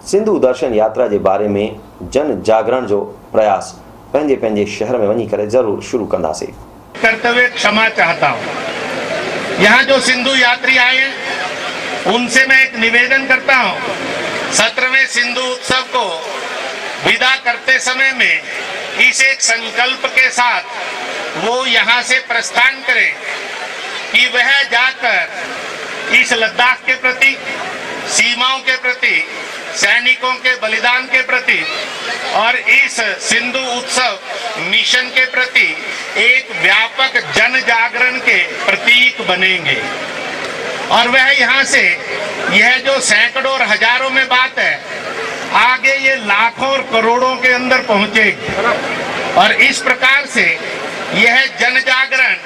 सिंधु दर्शन यात्रा के बारे में जन जागरण जो प्रयास पंहिंजे पंहिंजे शहर में वही करे जरूर शुरू कंदासीं। करते हुए क्षमा चाहता हूँ। यहाँ जो सिंधु यात्री आए हैं उनसे मैं एक निवेदन करता हूँ, 17वें सिंधु उत्सव को विदा करते समय में इस एक संकल्प के साथ वो यहाँ से प्रस्थान करें कि वह जाकर इस लद्दाख के प्रति, सीमाओं के प्रति, सैनिकों के बलिदान के प्रति और इस सिंधु उत्सव मिशन के प्रति एक व्यापक जन जागरण के प्रतीक बनेंगे। और वह यहाँ से यह जो सैकड़ों और हजारों में बात है, आगे ये लाखों और करोड़ों के अंदर पहुंचेगी। और इस प्रकार से यह जन जागरण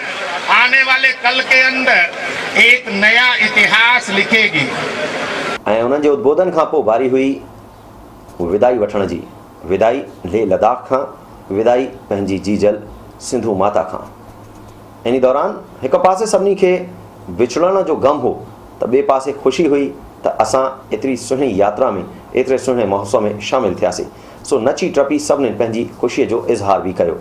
आने वाले कल के अंदर एक नया इतिहास लिखेगी। उन्हनि उद्बोधन का भारी हुई विदाई वठण जी, विदाई ले लद्दाख का, विदाई पंहिंजी जीजल सिंधु माता का। इन दौरान एक पासे सभी के विछड़न जो गम हो तो बे पासे खुशी हुई तो असां एतरी सुहिणी यात्रा में, एतरे सुहिणे महोत्सव में शामिल थियासीं। सो नची टपी सभिनी पंहिंजी खुशी जो इज़हार भी कयो।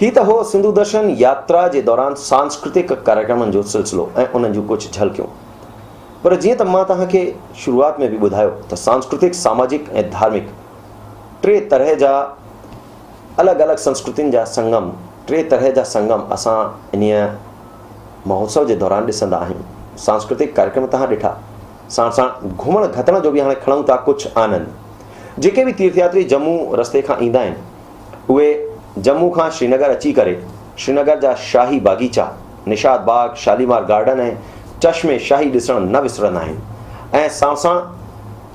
ही तो हो सिंधु दर्शन यात्रा के दौरान सांस्कृतिक कार्यक्रम जो सिलसिलो उन कुछ झलकियों। पर जी तो मां तव्हांखे शुरुआत में भी बुधायो तो सांस्कृतिक, सामाजिक और धार्मिक टे तरह जा अलग अलग संस्कृतियों जा संगम, टे तरह जा संगम असां इन महोत्सव के दौरान ॾिसंदा आहियूं। सांस्कृतिक कार्यक्रम तव्हां ॾिठा, साण साण घुमण घतण जो भी हाँ खणूं था कुछ आनंद। जेके भी तीर्थयात्री जम्मू रस्ते का ईंदा आहिनि उहे जम्मू का श्रीनगर अची करे श्रीनगर जा शाही बागीचा, निशाद बाग, शालीमार गार्डन और चश्मे शाही ॾिसण न विसरंदा आहिनि। ऐं साण साण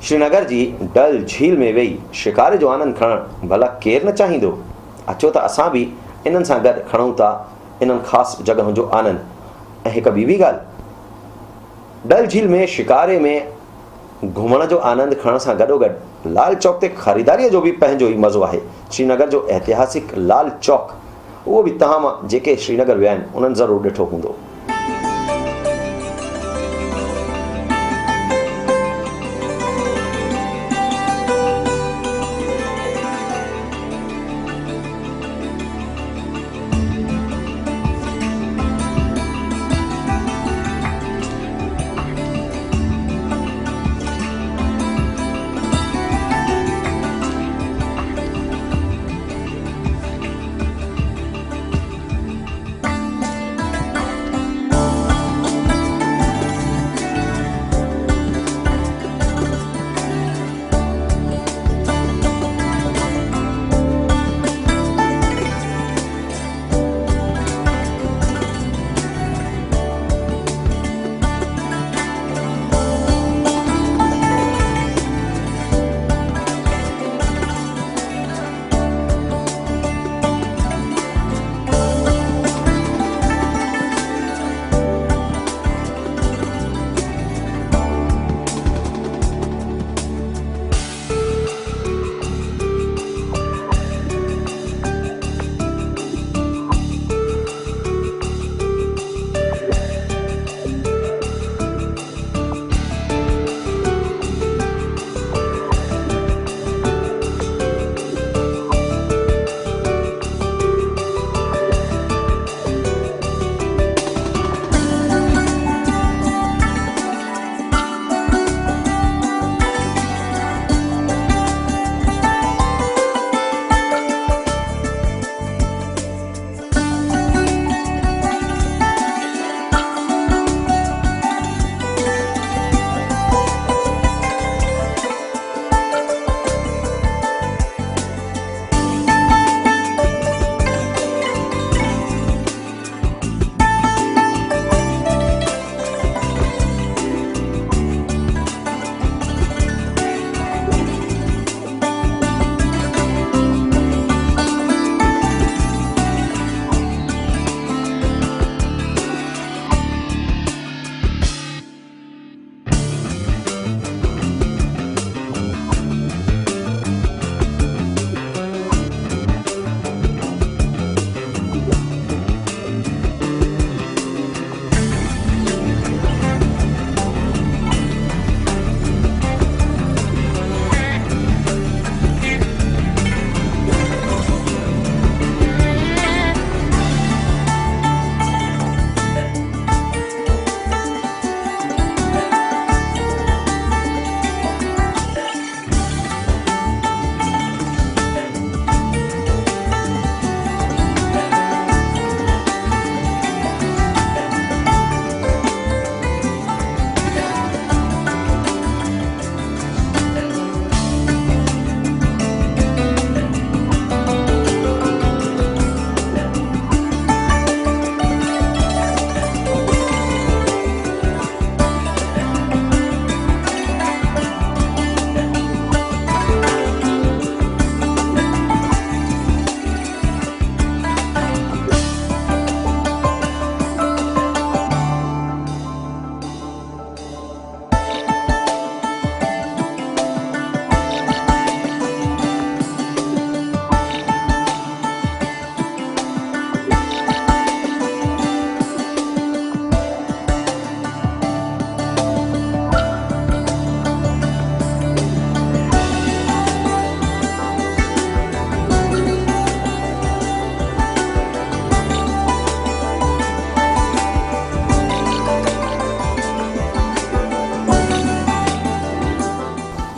श्रीनगर जी डल झील में वेही शिकार जो आनंद खणणु भला केरु न चाहींदो। अचो त असां बि इन्हनि सां गॾु खणूं था इन्हनि ख़ासि जॻहियुनि जो आनंद। ऐं हिकु ॿी बि ॻाल्हि, डल झील में शिकारे में घुमण जो आनंद खणण सां गॾोगॾु लाल चौक ते ख़रीदारीअ जो बि पंहिंजो ई मज़ो आहे। श्रीनगर जो ऐतिहासिक लाल चौक, उहो बि तव्हां मां जेके श्रीनगर विया आहिनि उन्हनि ज़रूरु ॾिठो हूंदो।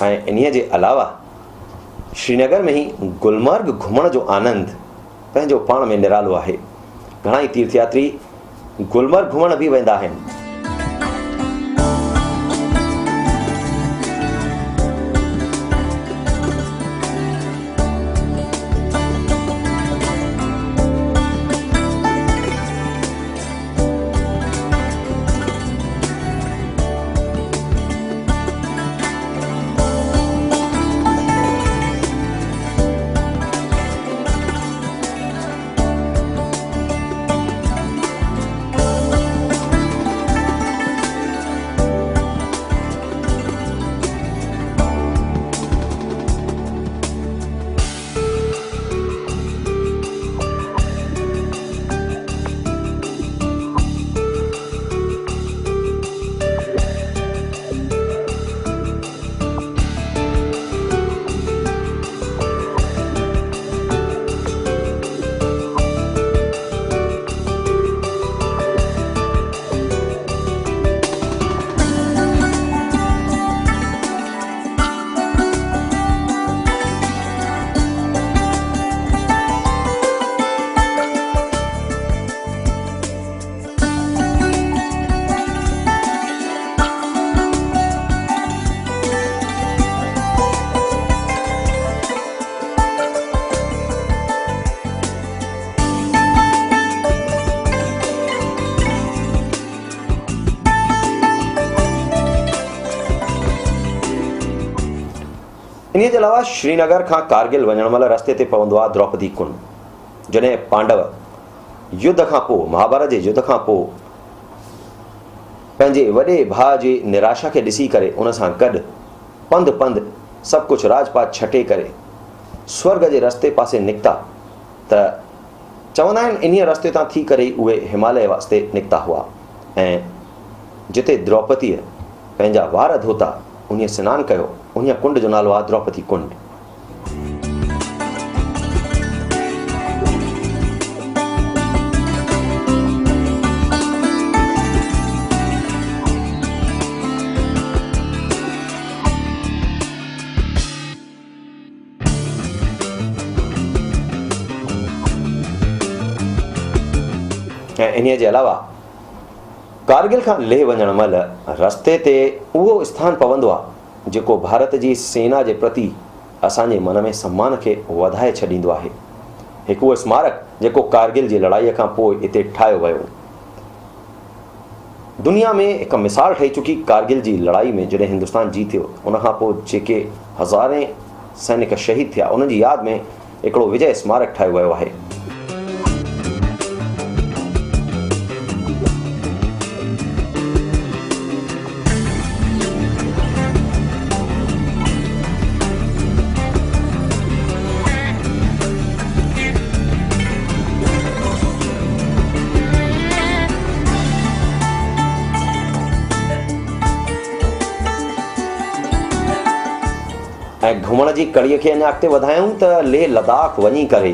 ऐं इन्हीअ जे अलावा श्रीनगर में ही गुलमर्ग घुमण जो आनंद पंहिंजो पाण में निरालो आहे। घणाई तीर्थयात्री गुलमर्ग घुमण बि वेंदा आहिनि। इन जे अलावा श्रीनगर खां कारगिल वञण महिल रस्ते ते पवंदो आहे द्रौपदी कुंड। जॾहिं पांडव युद्ध खां पोइ, महाभारत जे युद्ध खां पोइ पंहिंजे वॾे भाउ जी निराशा खे ॾिसी करे उन सां गॾु पंधु पंधु सभु कुझु राजपात छटे करे स्वर्ग जे रस्ते पासे निकिता, त चवंदा आहिनि इन्हीअ रस्ते तां थी करे उहे हिमालय वास्ते निकिता हुआ। ऐं जिते द्रौपदीअ पंहिंजा वार धोता, उन सनानु कयो, उन कुंड जो नालो आहे द्रौपदी कुंड। ऐं इन जे अलावा कारगिल खां लेह वञण महिल रस्ते ते उहो स्थान पवंदो आहे जेको भारत जी सेना जे प्रति असांजे मन में सम्मान खे वधाए छॾींदो आहे। हिकु उहो स्मारक जेको कारगिल जी लड़ाईअ खां पोइ हिते ठाहियो वियो। दुनिया में हिकु मिसाल ठही चुकी कारगिल जी लड़ाई में जॾहिं हिंदुस्तान जीतियो, उनखां पोइ जेके हज़ारे सैनिक शहीद थिया, उन जी यादि में हिकिड़ो विजय स्मारक ठाहियो वियो आहे। ऐं घुमण जी कड़ीअ खे अञा अॻिते वधायूं त लेह लद्दाख वञी करे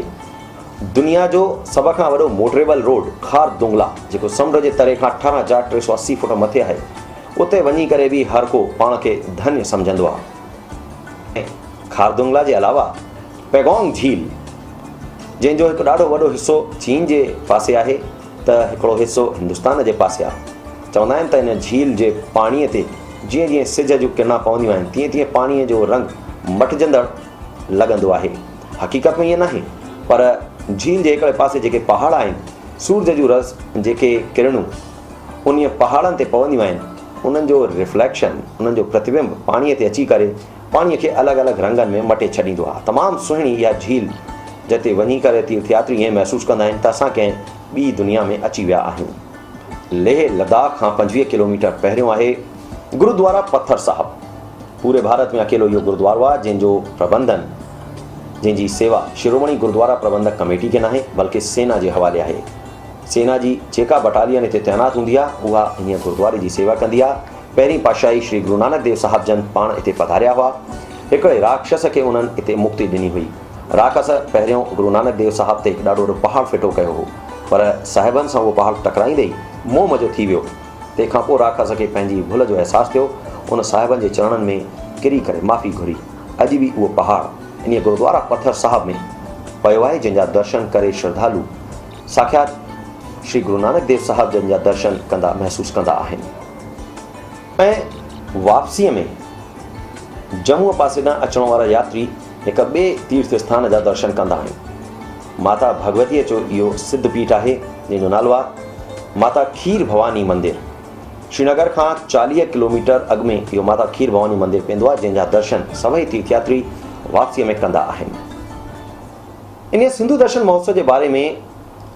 दुनिया जो सभ खां वॾो मोटरेबल रोड खारदुंगला, जेको समुंड जे तरे खां 18,380 फुट मथे आहे, उते वञी करे बि हर को पाण खे धन्य सम्झंदो आहे। ऐं खारदुंगला जे अलावा पैगोंग झील, जंहिंजो हिकु ॾाढो वॾो हिसो चीन जे पासे आहे, त हिकिड़ो हिसो हिंदुस्तान जे पासे आहे। चवंदा आहिनि त इन झील जे पाणीअ ते जीअं जीअं सिज जूं किरना पवंदियूं आहिनि, तीअं तीअं पाणीअ जो रंग मटिजंदड़ लॻंदो आहे। हक़ीक़त में ईअं नाहे, पर झील जे हिकिड़े पासे जेके पहाड़ आहिनि, सूरज जूं रस जेके किरणूं उन पहाड़नि ते पवंदियूं आहिनि, उन्हनि जो रिफ्लेक्शन, उन्हनि जो प्रतिबिंब पाणीअ ते अची करे पाणीअ खे अलॻि अलॻि रंगनि में मटे छॾींदो आहे। तमामु सुहिणी इहा झील, जिते वञी करे तीर्थयात्री ईअं महसूसु कंदा आहिनि त असां कंहिं ॿी दुनिया में अची विया आहियूं। लेह लद्दाख खां 25 किलोमीटर पहिरियों आहे गुरुद्वारा पत्थर साहिब। पूरे भारत में अकेलो इहो गुरुद्वारो आहे जंहिंजो प्रबंधन, जंहिंजी सेवा शिरोमणी गुरुद्वारा प्रबंधक कमेटी खे नाहे, बल्कि सेना जे हवाले आहे। सेना जी जेका बटालियन हिते तैनात हूंदी आहे, उहा हीअं गुरुद्वारे जी सेवा कंदी आहे। पहिरीं पातशाही श्री गुरु नानक देव साहिब जन पाण हिते पधारिया हुआ। हिकिड़े राक्षस खे उन्हनि हिते मुक्ति ॾिनी हुई। राक्षस पहिरियों गुरु नानक देव साहिब ते हिकु ॾाढो वॾो पहाड़ फिटो कयो हो, पर साहिबनि सां उहो पहाड़ टकराईंदे ई मोह मजो थी वियो। तंहिंखां पोइ राक्षस खे पंहिंजी भुल जो अहसासु थियो, उन साहिबनि जे चरणनि में किरी करे माफ़ी घुरी। अॼु बि उहो पहाड़ इन गुरुद्वारा पत्थर साहिब में पियो आहे, जंहिंजा दर्शन करे श्रद्धालु साक्षात श्री गुरु नानक देव साहिब जन जा दर्शन कंदा महसूसु कंदा आहिनि। ऐं वापसीअ में जम्मू पासे ॾांहुं अचण वारा यात्री हिकु ॿिए तीर्थ स्थान जा दर्शन कंदा आहिनि। माता भगवतीअ जो इहो सिद्ध पीठ आहे, जंहिंजो नालो आहे माता खीर भवानी मंदिर। श्रीनगर खां 40 किलोमीटर अॻु में इहो माता खीर भवानी मंदिर पवंदो आहे, जंहिंजा दर्शन सभई तीर्थयात्री वापसीअ में कंदा आहिनि। इन सिंधु दर्शन महोत्सव जे बारे में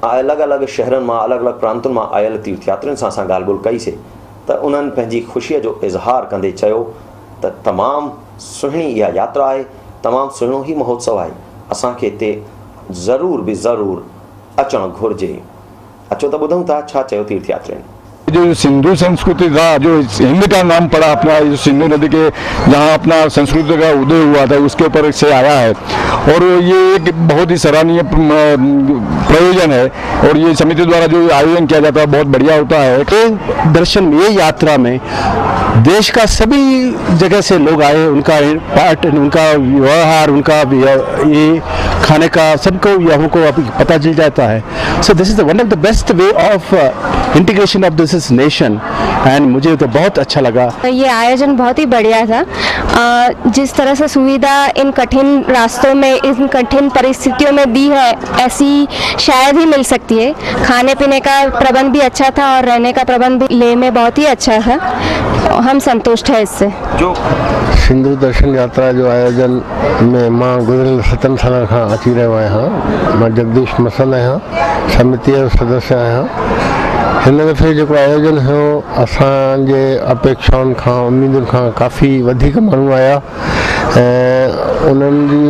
अलॻि अलॻि शहरनि मां, अलॻि अलॻि प्रांतुनि मां आयल तीर्थयात्रियुनि सां असां ॻाल्हि ॿोल कईसीं, त उन्हनि पंहिंजी ख़ुशीअ जो इज़हार कंदे चयो त तमामु सुहिणी इहा यात्रा आहे, तमामु सुहिणो ई महोत्सव आहे। असांखे हिते ज़रूर बि ज़रूर अचणु घुरिजे। अचो त ॿुधूं था छा चयो तीर्थयात्रियुनि। जो सिंधु संस्कृति का, जो हिंद का नाम पड़ा अपना, जो सिंधु नदी के जहाँ अपना संस्कृति का उदय हुआ था, उसके ऊपर से आया है। और ये एक बहुत ही सराहनीय प्रयोजन है, और ये समिति द्वारा जो आयोजन किया जाता है बहुत बढ़िया होता है। तो दर्शन ये यात्रा में देश का सभी जगह से लोग आए, उनका पार्ट, उनका व्यवहार, उनका ये खाने का सबको यहाँ को पता चल जाता है। So this is one of the best way of integration of this nation, and मुझे तो बहुत अच्छा लगा। ये आयोजन बहुत ही बढ़िया था। जिस तरह से सुविधा इन कठिन रास्तों में, इन कठिन परिस्थितियों में दी है, ऐसी शायद ही मिल सकती है। खाने पीने का प्रबंध भी अच्छा था और रहने का प्रबंध भी लेह में बहुत ही अच्छा था। हम संतुष्ट हैं इससे। जो सिंधु दर्शन यात्रा जो आयोजन में मां गुज़िरियल 7 साल खां अची रहियो आहियां। मां जगदीश मसल आहियां, समिति जो सदस्य आहियां। हिन दफ़े जेको आयोजन हुयो असांजे अपेक्षाउनि खां उम्मीदुनि खां काफ़ी वधीक माण्हू आया ऐं उन्हनि जी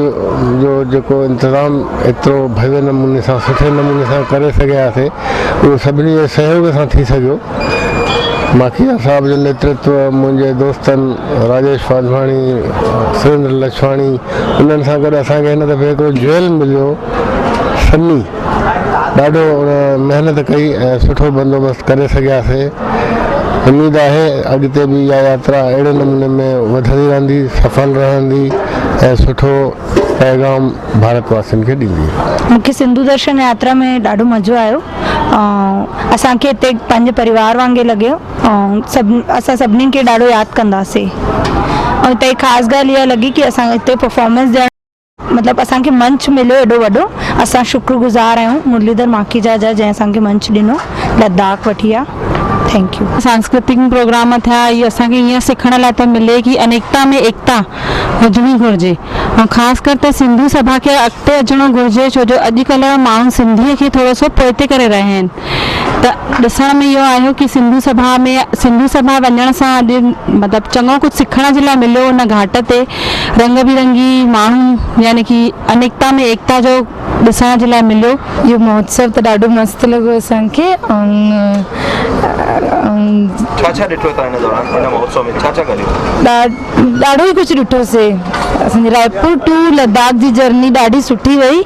जो जेको इंतज़ाम एतिरो भव्य नमूने सां सुठे नमूने सां करे सघियासीं उहो सभिनी जे सहयोग सां थी सघियो। माखिया साहब जो नेतृत्व, मुंहिंजे दोस्तनि राजेश वाधवाणी, सुरेंद्र लछवाणी, उन्हनि सां गॾु असांखे हिन दफ़े हिकिड़ो ज्वेल मिलियो सन्नी। ॾाढो महिनत कई ऐं सुठो बंदोबस्तु करे सघियासीं। उम्मीद आहे अॻिते बि इहा यात्रा अहिड़े नमूने में वधंदी रहंदी, सफल रहंदी ऐं सुठो पैगाम भारतवासियुनि खे ॾींदी। मूंखे सिंधु दर्शन यात्रा में ॾाढो मज़ो आयो। असांखे हिते पंहिंजे परिवार वांगुरु लॻियो ऐं असां सभिनी खे ॾाढो यादि कंदासीं। ऐं हिते ख़ासि ॻाल्हि इहा लॻी की असां हिते परफॉर्मेंस ॾियणु मतलब असांखे मंच मिलियो एॾो वॾो। असां शुक्रगुज़ार आहियूं मुरलीधर माखीजा जा जंहिं असांखे मंच ॾिनो, लद्दाख वठी आहे। Thank you. सांस्कृतिक प्रोग्राम थिया, इहो असांखे ईअं सिखण लाइ थो मिले कि अनेकता में एकता हुजणी घुरिजे ऐं ख़ासि कर त सिंधु सभा खे अॻिते अचिणो घुरिजे, छो जो अॼुकल्ह माण्हू सिंधीअ खे थोरो सो पोइते करे रहिया आहिनि। त ॾिसण में इहो आयो कि सिंधु सभा वञण सां अॼु मतिलबु चङो कुझु सिखण जे लाइ मिलियो। उन घाट ते रंग बिरंगी माण्हू यानी कि अनेकता में एकता जो ॾिसण जे लाइ मिलियो। इहो महोत्सव त ॾाढो मस्तु लॻो असांखे। छा ॾिठो तव्हां हिन दौरान हिन महोत्सव में छा करियो? ॾाढो ई कुझु ॾिठोसीं। असांजी रायपुर टू लद्दाख जी जर्नी ॾाढी सुठी वई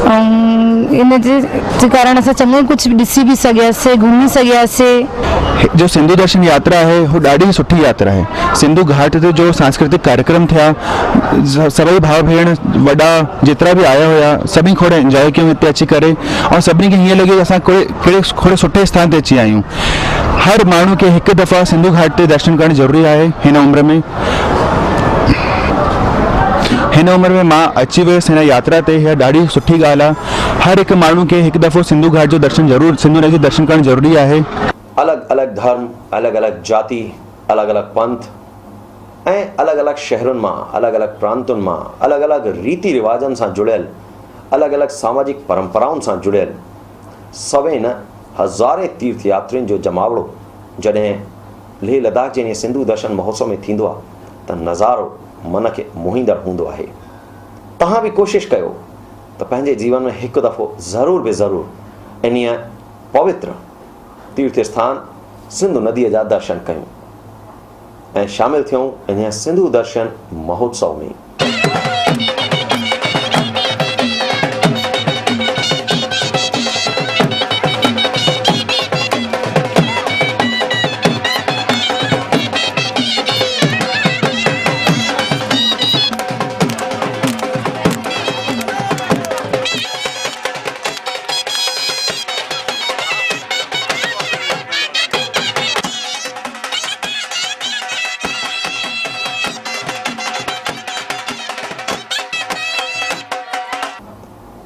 ऐं इन जे कारण असां चङो कुझु ॾिसी बि सघियासीं, घुमी सघियासीं। जो सिंधु दर्शन यात्रा है वो ॾाढी सुठी यात्रा है। सिंधु घाट ते जो सांस्कृतिक कार्यक्रम थिया, सभई भाउ भेण वॾा जेतिरा बि आया हुआ सभी खोड़ एंजॉय कयूं हिते अची करे और सभिनी खे हीअं लॻे कि असां कहिड़े खोड़ सुठे स्थान ते अची आया आहियूं। हर माण्हू खे हिकु दफ़ा सिंधु घाट ते दर्शन करणु ज़रूरी आहे। हिन उम्र में मां अची वियुसि हिन यात्रा ते, हीअ ॾाढी सुठी ॻाल्हि आहे। हर हिकु माण्हू खे हिकु दफ़ो सिंधु घाट जो दर्शन ज़रूरु, सिंधु नदी दर्शन करणु ज़रूरी आहे। अलॻि अलॻि धर्म, अलॻि अलॻि जाति, अलॻि अलॻि पंथ ऐं अलॻि अलॻि शहरुनि मां, अलॻि अलॻि प्रांतुनि मां, अलॻि अलॻि रीति रिवाजनि सां जुड़ियल, अलॻि अलॻि सामाजिक परंपराउनि सां जुड़ियल सभई हज़ारे तीर्थ यात्रियुनि जो जमावड़ो जॾहिं लेह लद्दाख जे सिंधु दर्शन महोत्सव में थींदो आहे त नज़ारो मन खे मोहींदड़ हूंदो आहे। तव्हां बि कोशिशि कयो त पंहिंजे जीवन में हिकु दफ़ो ज़रूर बि ज़रूर इन्हीअ पवित्र तीर्थ स्थान सिंधु नदीअ जा दर्शन कयूं ऐं शामिल थियूं इन सिंधु दर्शन महोत्सव में।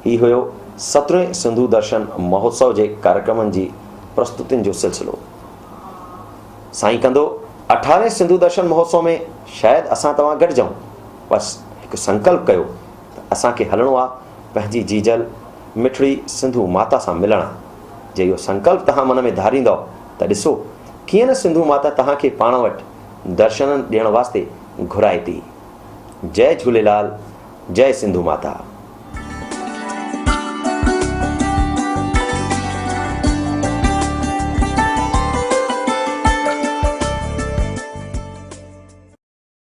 ही हुयो 17वें सिंधु दर्शन महोत्सव जे कार्यक्रमनि जी प्रस्तुतियुनि जो सिलसिलो। साईं कंदो 18वें सिंधु दर्शन महोत्सव में शायदि असां तव्हां गॾिजूं, बसि हिकु संकल्प कयो त असांखे हलणो आहे पंहिंजी जीजल मिठड़ी सिंधु माता सां मिलणु। जे इहो संकल्प तव्हां मन में धारींदव त ॾिसो कीअं न सिंधु माता तव्हांखे पाण वटि दर्शन ॾियण वास्ते घुराए थी। जय झूलेलाल, जय सिंधु माता।